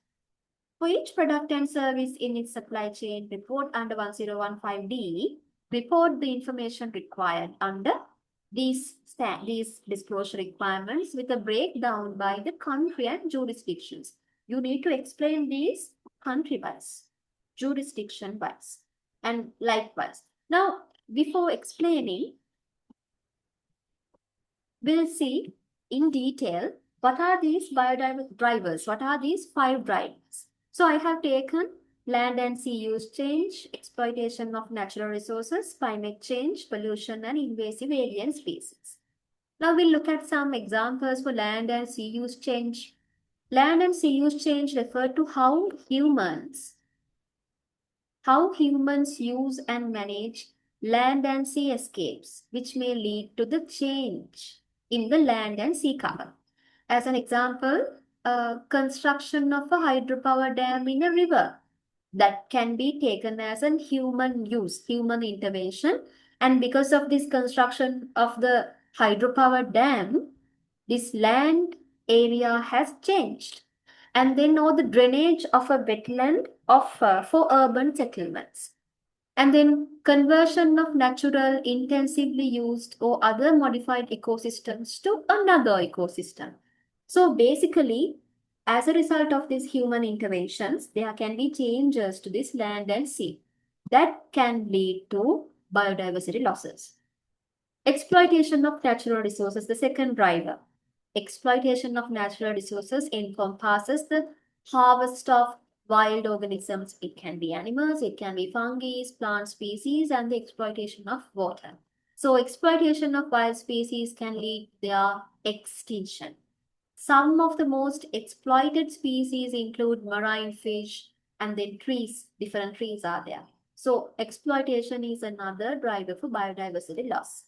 For each product and service in its supply chain, report under 1015D, report the information required under these disclosure requirements with a breakdown by the country and jurisdictions. You need to explain these country-wise, jurisdiction-wise, and likewise. Now, before explaining, we'll see in detail what are these biodiversity drivers, what are these 5 drivers. So I have taken land and sea use change, exploitation of natural resources, climate change, pollution, and invasive alien species. Now we'll look at some examples for land and sea use change. Land and sea use change refer to how humans use and manage land and sea escapes, which may lead to the change in the land and sea cover. As an example, construction of a hydropower dam in a river that can be taken as a human use, human intervention. And because of this construction of the hydropower dam, this land area has changed. And then now the drainage of a wetland for urban settlements. And then conversion of natural, intensively used or other modified ecosystems to another ecosystem. So basically, as a result of these human interventions, there can be changes to this land and sea that can lead to biodiversity losses. Exploitation of natural resources, the second driver. Exploitation of natural resources encompasses the harvest of wild organisms. It can be animals, it can be fungi, plant species, and the exploitation of water. So exploitation of wild species can lead to their extinction. Some of the most exploited species include marine fish and then trees. Different trees are there. So exploitation is another driver for biodiversity loss.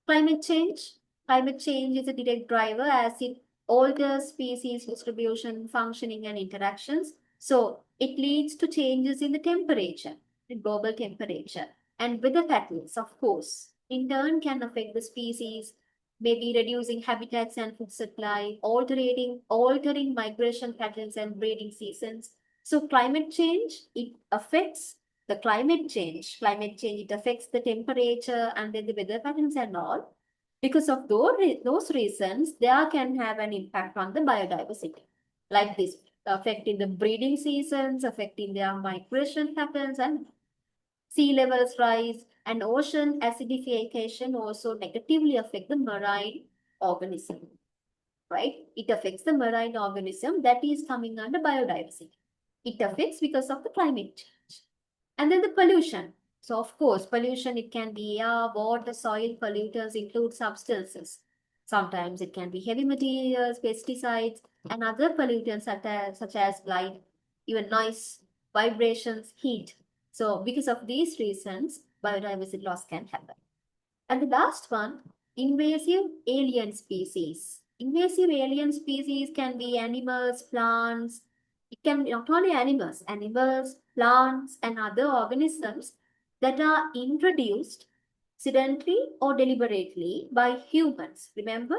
Climate change. Climate change is a direct driver as it alters species distribution, functioning, and interactions. So it leads to changes in the temperature, the global temperature, and weather patterns, of course, in turn can affect the species, maybe reducing habitats and food supply, altering migration patterns and breeding seasons. So climate change, it affects the climate change, it affects the temperature and then the weather patterns and all. Because of those reasons, there can have an impact on the biodiversity, like this, affecting the breeding seasons, affecting their migration patterns, and sea levels rise, and ocean acidification also negatively affect the marine organism, right? It affects the marine organism that is coming under biodiversity. It affects because of the climate change. And then the pollution. So of course, pollution, it can be air, water, soil polluters include substances. Sometimes it can be heavy materials, pesticides, and other pollutants such as light, even noise, vibrations, heat. So because of these reasons, biodiversity loss can happen. And the last one, invasive alien species. Invasive alien species can be animals, plants. It can be not only animals, animals, plants, and other organisms that are introduced accidentally or deliberately by humans. Remember?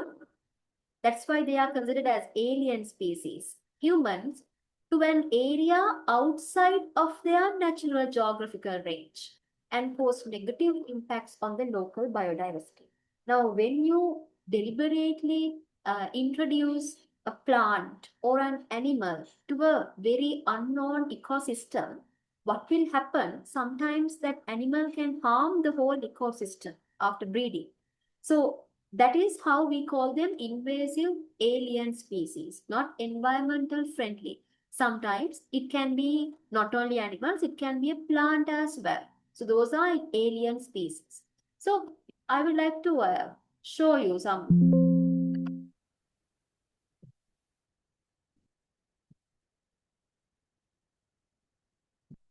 That's why they are considered as alien species. Humans to an area outside of their natural geographical range and cause negative impacts on the local biodiversity. Now, when you deliberately introduce a plant or an animal to a very unknown ecosystem, what will happen? Sometimes that animal can harm the whole ecosystem after breeding. So that is how we call them invasive alien species, not environmental friendly. Sometimes it can be not only animals, it can be a plant as well. So those are alien species. So I would like to show you some.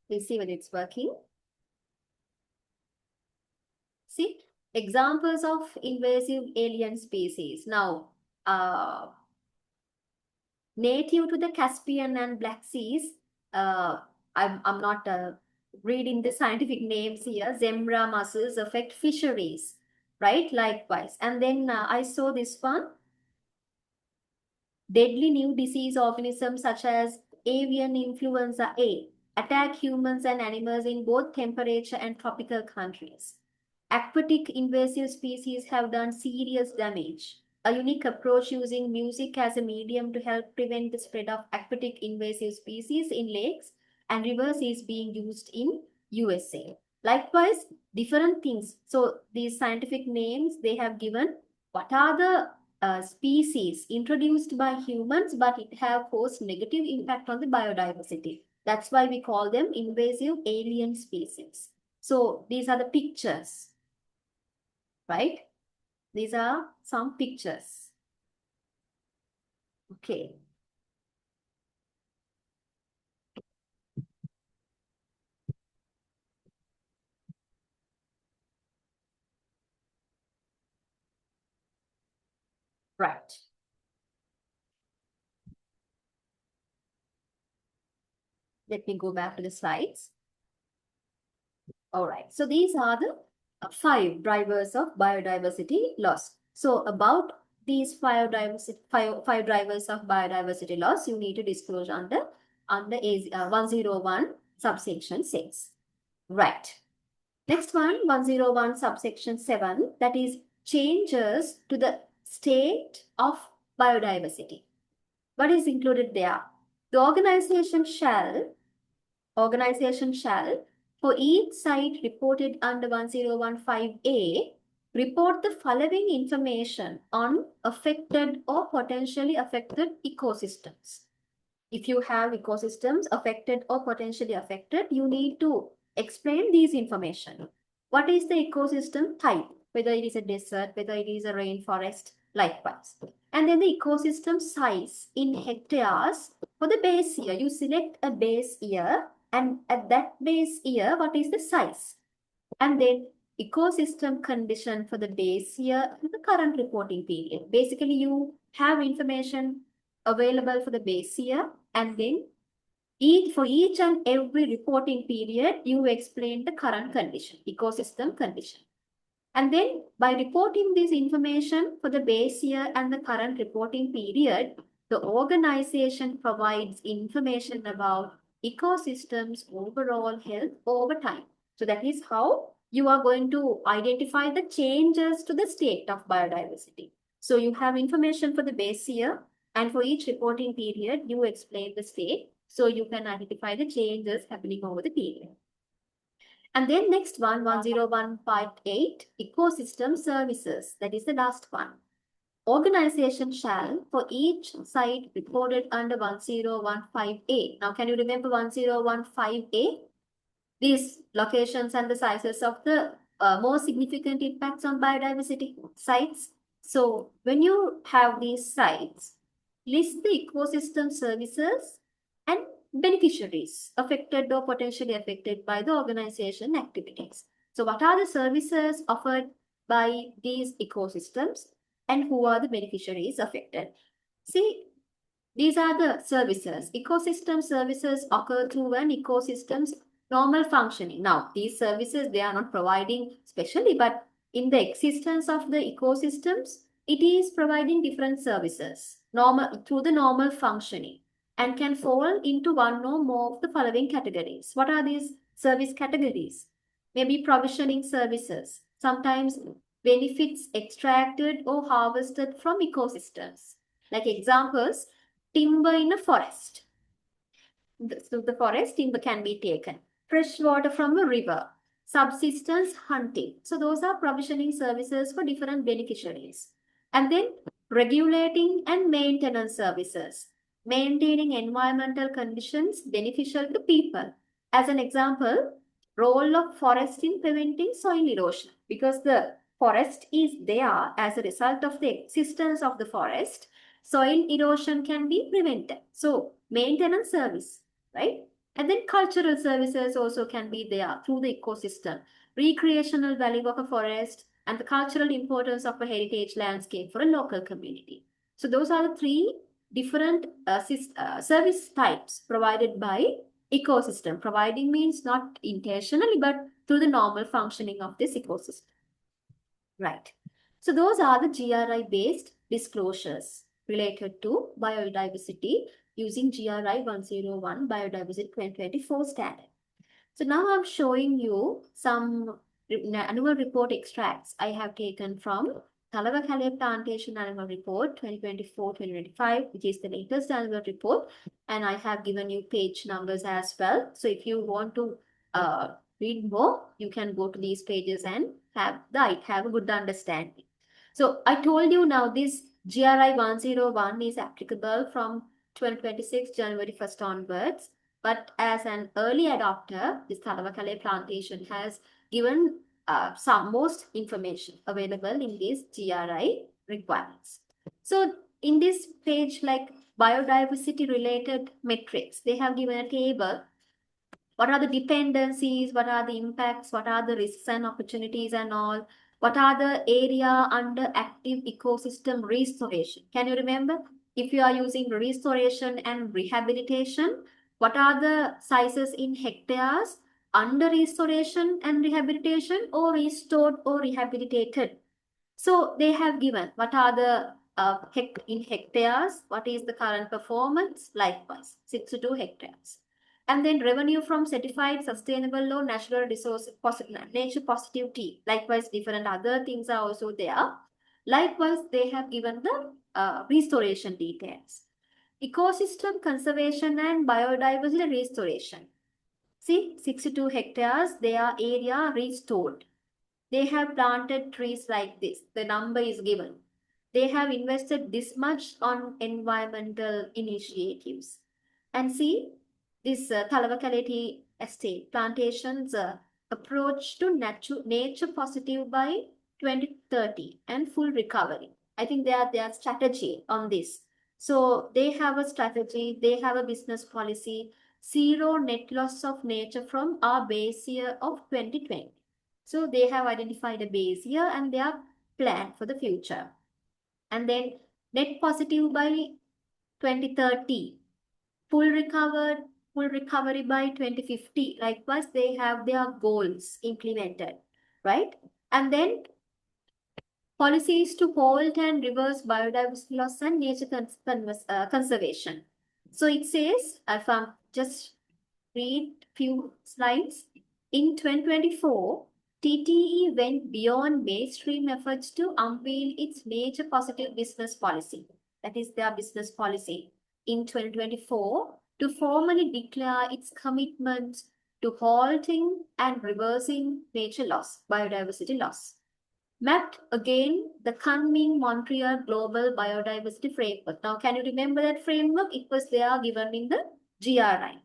We'll see whether it's working. See, examples of invasive alien species. Now, native to the Caspian and Black Seas, I'm not reading the scientific names here. Zebra mussels affect fisheries, right? Likewise. And then I saw this one. Deadly new disease organisms such as avian influenza A attack humans and animals in both temperature and tropical countries. Aquatic invasive species have done serious damage. A unique approach using music as a medium to help prevent the spread of aquatic invasive species in lakes and rivers is being used in USA. Likewise, different things. So these scientific names they have given, what are the species introduced by humans, but it have caused negative impact on the biodiversity. That's why we call them invasive alien species. So these are the pictures, right? These are some pictures. Okay. Right. Let me go back to the slides. All right. So these are the 5 drivers of biodiversity loss. So about these 5 drivers of biodiversity loss, you need to disclose under 101 subsection 6. Right. Next one, 101 subsection 7, that is changes to the state of biodiversity. What is included there? The organization shall, for each site reported under 1015A, report the following information on affected or potentially affected ecosystems. If you have ecosystems affected or potentially affected, you need to explain these information. What is the ecosystem type? Whether it is a desert, whether it is a rainforest, likewise. And then the ecosystem size in hectares for the base year. You select a base year, and at that base year, what is the size? And then ecosystem condition for the base year and the current reporting period. Basically, you have information available for the base year, and then for each and every reporting period, you explain the current condition, ecosystem condition. And then by reporting this information for the base year and the current reporting period, the organization provides information about ecosystems overall health over time. So that is how you are going to identify the changes to the state of biodiversity. So you have information for the base year, and for each reporting period, you explain the state. So you can identify the changes happening over the period. And then next one, 10158, ecosystem services. That is the last one. Organization shall, for each site recorded under 1015A. Now, can you remember 1015A? These locations and the sizes of the more significant impacts on biodiversity sites. So, when you have these sites, list the ecosystem services and beneficiaries affected or potentially affected by the organization activities. So, what are the services offered by these ecosystems and who are the beneficiaries affected? See, these are the services. Ecosystem services occur through an ecosystem's normal functioning. Now, these services, they are not providing specially, but in the existence of the ecosystems, it is providing different services through the normal functioning and can fall into one or more of the following categories. What are these service categories? Maybe provisioning services, sometimes benefits extracted or harvested from ecosystems. Like examples, timber in a forest. So the forest timber can be taken. Fresh water from a river. Subsistence hunting. So those are provisioning services for different beneficiaries. And then regulating and maintenance services. Maintaining environmental conditions beneficial to people. As an example, role of forest in preventing soil erosion. Because the forest is there as a result of the existence of the forest, soil erosion can be prevented. So, maintenance service, right? And then cultural services also can be there through the ecosystem. Recreational value of a forest and the cultural importance of a heritage landscape for a local community. So, those are the three different service types provided by ecosystem. Providing means not intentionally, but through the normal functioning of this ecosystem. Right. So those are the GRI-based disclosures related to biodiversity using GRI 101 Biodiversity 2024 standard. So now I'm showing you some annual report extracts I have taken from Talawakale Plantation Annual Report 2024-2025, which is the latest annual report, and I have given you page numbers as well. So if you want to read more, you can go to these pages and have a good understanding. So I told you now this GRI 101 is applicable from 2026 January 1st onwards. But as an early adopter, this Talawakale Plantation has given some most information available in these GRI requirements. So in this page, like biodiversity related metrics, they have given a table. What are the dependencies? What are the impacts? What are the risks and opportunities and all? What are the area under active ecosystem restoration? Can you remember? If you are using restoration and rehabilitation, what are the sizes in hectares under restoration and rehabilitation or restored or rehabilitated? So they have given what are the in hectares, what is the current performance, likewise, 62 hectares. And then revenue from certified sustainable or natural resource nature positive tea. Likewise, different other things are also there. Likewise, they have given the restoration details. Ecosystem conservation and biodiversity restoration. See, 62 hectares, their area restored. They have planted trees like this. The number is given. They have invested this much on environmental initiatives. And see, this Talawakale estate plantations approach to nature positive by 2030 and full recovery. I think they are their strategy on this. So they have a strategy, they have a business policy, zero net loss of nature from our base year of 2020. So they have identified a base year and they are planned for the future. And then net positive by 2030, full recovery by 2050. Likewise, they have their goals implemented, right? And then policies to halt and reverse biodiversity loss and nature conservation. So it says, if I just read few slides, in 2024, TTE went beyond mainstream efforts to unveil its major positive business policy. That is their business policy in 2024 to formally declare its commitment to halting and reversing nature loss, biodiversity loss. Mapped again the Kunming Montreal Global Biodiversity Framework. Now, can you remember that framework? It was there given in the GRI.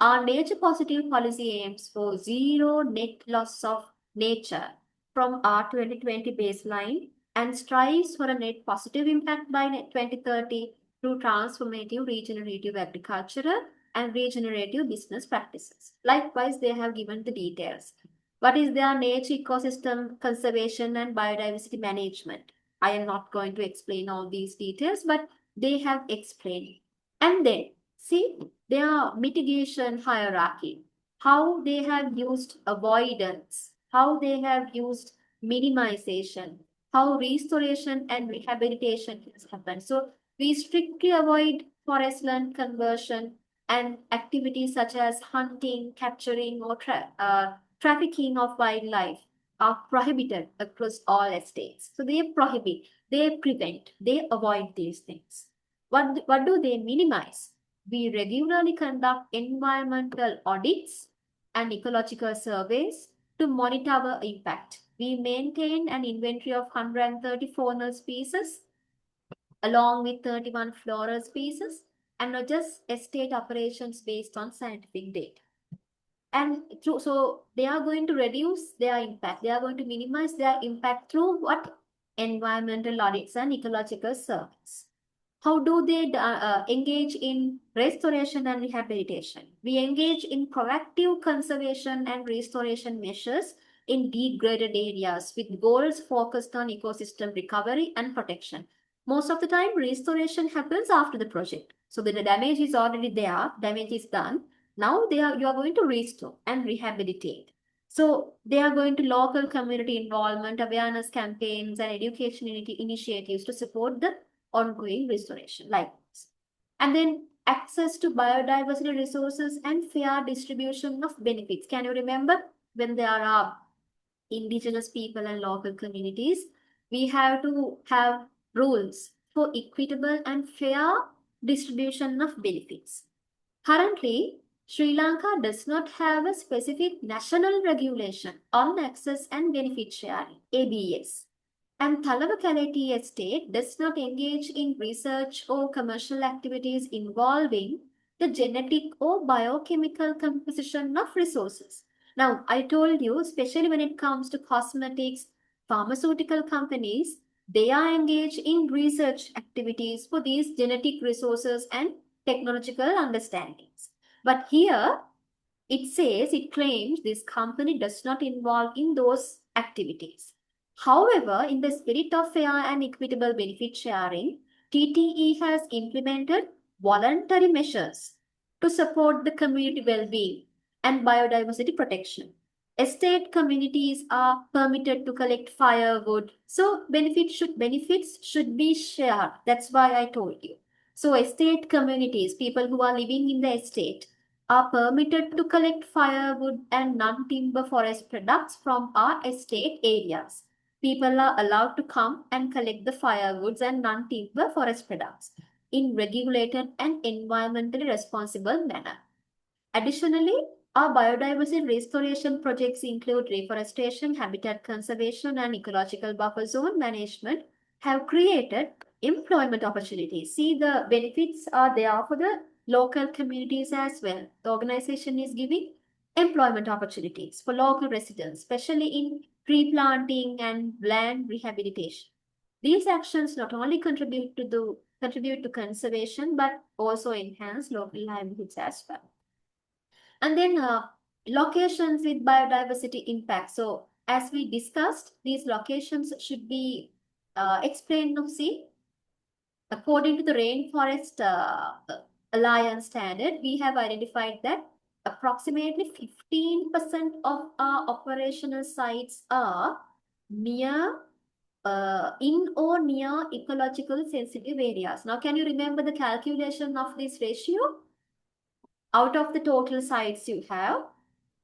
Our nature positive policy aims for zero net loss of nature from our 2020 baseline and strives for a net positive impact by 2030 through transformative regenerative agricultural and regenerative business practices. Likewise, they have given the details. What is their nature ecosystem conservation and biodiversity management? I am not going to explain all these details, but they have explained. And then, see, their mitigation hierarchy, how they have used avoidance, how they have used minimization, how restoration and rehabilitation has happened. So we strictly avoid forest land conversion and activities such as hunting, capturing, or trafficking of wildlife are prohibited across all estates. So they prohibit, they prevent, they avoid these things. What do they minimize? We regularly conduct environmental audits and ecological surveys to monitor our impact. We maintain an inventory of 130 faunal species along with 31 floral species and adjust estate operations based on scientific data. And so they are going to reduce their impact. They are going to minimize their impact through what? Environmental audits and ecological surveys. How do they engage in restoration and rehabilitation? We engage in proactive conservation and restoration measures in degraded areas with goals focused on ecosystem recovery and protection. Most of the time, restoration happens after the project. So the damage is already there, damage is done. Now you are going to restore and rehabilitate. So they are going to local community involvement, awareness campaigns, and education initiatives to support the ongoing restoration like this. And then access to biodiversity resources and fair distribution of benefits. Can you remember when there are indigenous people and local communities, we have to have rules for equitable and fair distribution of benefits. Currently, Sri Lanka does not have a specific national regulation on access and benefit sharing, ABS. And Thalavakaleti estate does not engage in research or commercial activities involving the genetic or biochemical composition of resources. Now, I told you, especially when it comes to cosmetics, pharmaceutical companies, they are engaged in research activities for these genetic resources and technological understandings. But here, it claims this company does not involve in those activities. However, in the spirit of fair and equitable benefit sharing, TTE has implemented voluntary measures to support the community well-being and biodiversity protection. Estate communities are permitted to collect firewood, so benefits should be shared. That's why I told you. So estate communities, people who are living in the estate, are permitted to collect firewood and non-timber forest products from our estate areas. People are allowed to come and collect the firewoods and non-timber forest products in regulated and environmentally responsible manner. Additionally, our biodiversity restoration projects include reforestation, habitat conservation, and ecological buffer zone management have created employment opportunities. See, the benefits are there for the local communities as well. The organization is giving employment opportunities for local residents, especially in tree planting and land rehabilitation. These actions not only contribute to conservation but also enhance local livelihoods as well. And then locations with biodiversity impact. So as we discussed, these locations should be explained now. See, according to the Rainforest Alliance standard, we have identified that approximately 15% of our operational sites are near in or near ecological sensitive areas. Now, can you remember the calculation of this ratio? Out of the total sites you have,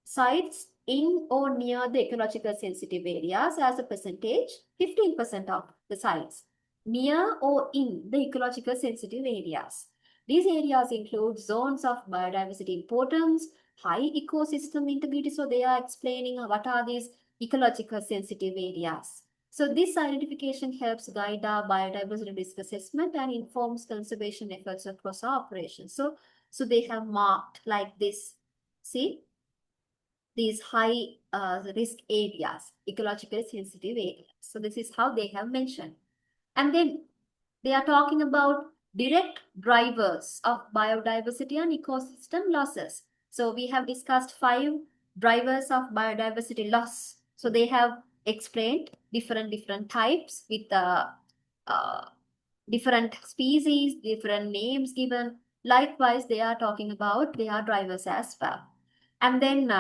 sites in or near the ecological sensitive areas as a percentage, 15% of the sites near or in the ecological sensitive areas. These areas include zones of biodiversity importance, high ecosystem integrity. So they are explaining what are these ecological sensitive areas. So this identification helps guide our biodiversity risk assessment and informs conservation efforts across our operations. So they have marked like this. See, these high risk areas, ecologically sensitive areas. So this is how they have mentioned. And then they are talking about direct drivers of biodiversity and ecosystem losses. So we have discussed 5 drivers of biodiversity loss. So they have explained different types with uh, different species, different names given. Likewise, they are talking about their drivers as well. And then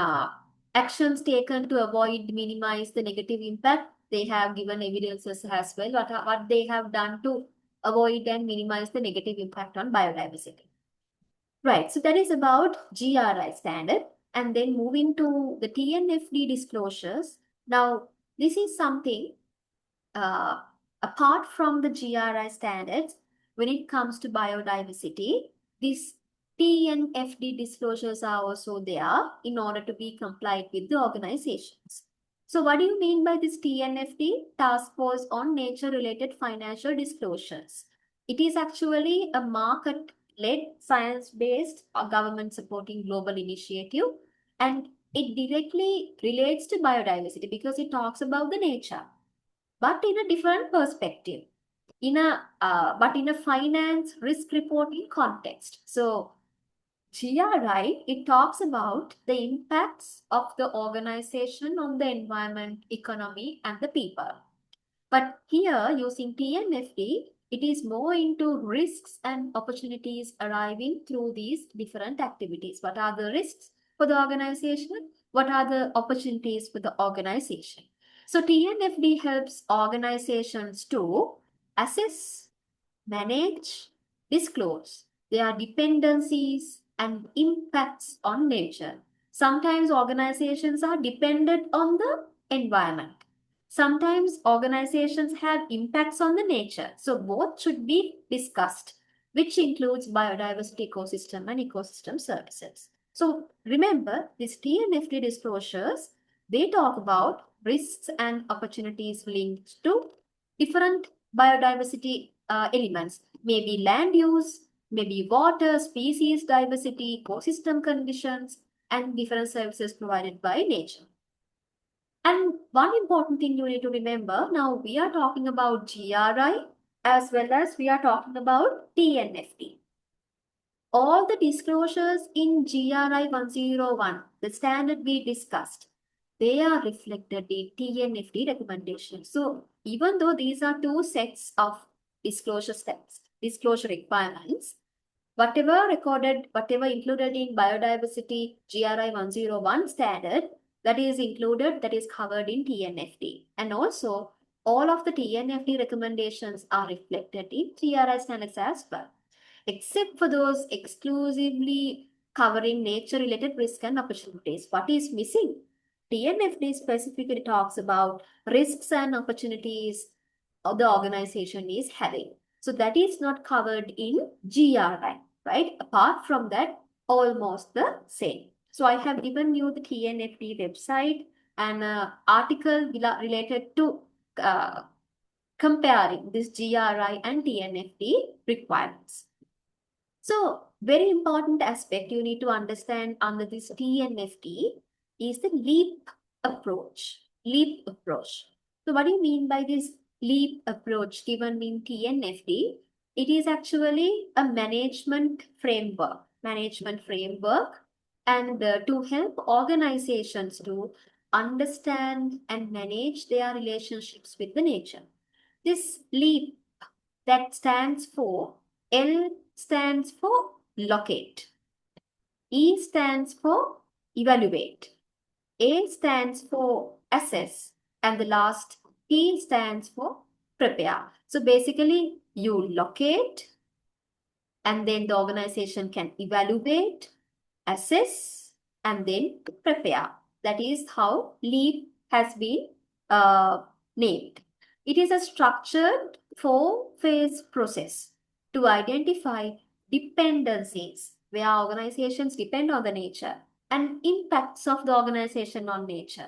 actions taken to avoid, minimize the negative impact. They have given evidences as well, what they have done to avoid and minimize the negative impact on biodiversity. Right, so that is about GRI standard. And then moving to the TNFD disclosures. Now, this is something uh, apart from the GRI standards, when it comes to biodiversity, these TNFD disclosures are also there in order to be complied with the organizations. So what do you mean by this TNFD? Task Force on Nature-Related Financial Disclosures. It is actually a market-led, science-based, government-supporting global initiative, and it directly relates to biodiversity because it talks about the nature, but in a different perspective, but in a finance risk reporting context. So GRI, it talks about the impacts of the organization on the environment, economy, and the people. But here, using TNFD, it is more into risks and opportunities arriving through these different activities. What are the risks for the organization? What are the opportunities for the organization? So TNFD helps organizations to assess, manage, disclose their dependencies and impacts on nature. Sometimes organizations are dependent on the environment. Sometimes organizations have impacts on the nature. So both should be discussed, which includes biodiversity, ecosystem, and ecosystem services. So remember, these TNFD disclosures, they talk about risks and opportunities linked to different biodiversity elements, maybe land use, maybe water, species diversity, ecosystem conditions, and different services provided by nature. And one important thing you need to remember, now we are talking about GRI as well as we are talking about TNFD. All the disclosures in GRI 101, the standard we discussed, they are reflected in TNFD recommendations. So even though these are 2 sets of disclosure steps, disclosure requirements, whatever included in biodiversity GRI 101 standard, that is included, that is covered in TNFD. And also, all of the TNFD recommendations are reflected in GRI standards as well, except for those exclusively covering nature-related risk and opportunities. What is missing? TNFD specifically talks about risks and opportunities the organization is having. So that is not covered in GRI, right? Apart from that, almost the same. So I have given you the TNFD website and an article related to comparing this GRI and TNFD requirements. So very important aspect you need to understand under this TNFD is the LEAP approach. LEAP approach. So what do you mean by this LEAP approach given in TNFD? It is actually a management framework. And to help organizations to understand and manage their relationships with the nature. This LEAP, that stands for L stands for locate. E stands for evaluate. A stands for assess. And the last P stands for prepare. So basically, you locate, and then the organization can evaluate, assess, and then prepare. That is how LEAP has been named. It is a structured 4-phase process to identify dependencies where organizations depend on the nature, and impacts of the organization on nature,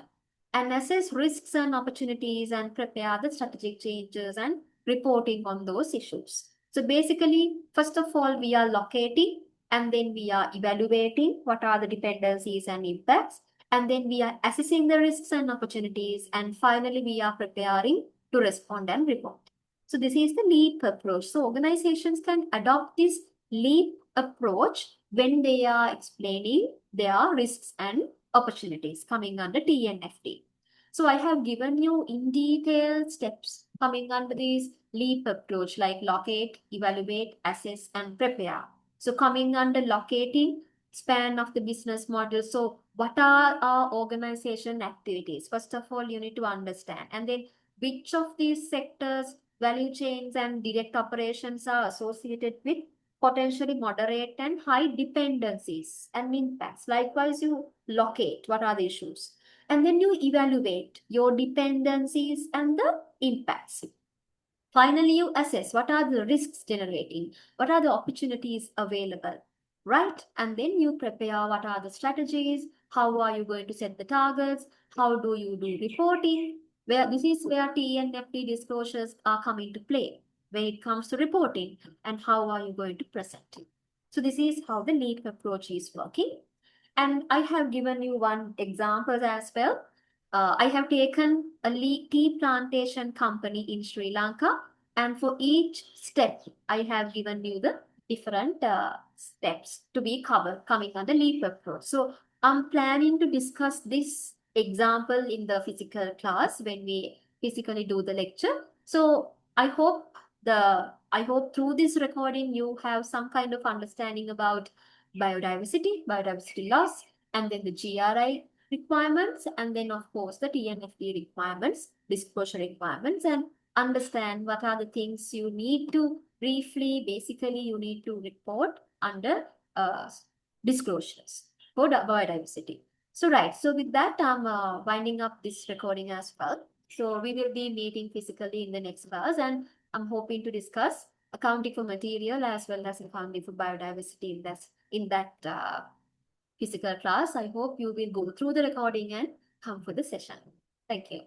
and assess risks and opportunities and prepare the strategic changes and reporting on those issues. So basically, first of all, we are locating and then we are evaluating what are the dependencies and impacts, and then we are assessing the risks and opportunities, and finally we are preparing to respond and report. So this is the LEAP approach. So organizations can adopt this LEAP approach when they are explaining their risks and opportunities coming under TNFD. So I have given you in detail steps coming under this LEAP approach, like locate, evaluate, assess, and prepare. So coming under locating, span of the business model. So what are our organization activities? First of all, you need to understand. And then which of these sectors, value chains, and direct operations are associated with potentially moderate and high dependencies and impacts. Likewise, you locate what are the issues. And then you evaluate your dependencies and the impacts. Finally, you assess what are the risks generating, what are the opportunities available, right? And then you prepare what are the strategies, how are you going to set the targets, how do you do reporting, where this is where TNFD disclosures are coming to play when it comes to reporting, and how are you going to present it. So this is how the LEAP approach is working. And I have given you one example as well. I have taken a tea plantation company in Sri Lanka, and for each step, I have given you the different steps to be covered coming on the LEAP approach. So I'm planning to discuss this example in the physical class when we physically do the lecture. So I hope through this recording you have some kind of understanding about biodiversity loss, and then the GRI requirements, and then of course the TNFD requirements, disclosure requirements, and understand what are the things you need to briefly, basically you need to report under disclosures for biodiversity. So right, so with that I'm winding up this recording as well. So we will be meeting physically in the next class, and I'm hoping to discuss accounting for material as well as accounting for biodiversity in that physical class. I hope you will go through the recording and come for the session. Thank you.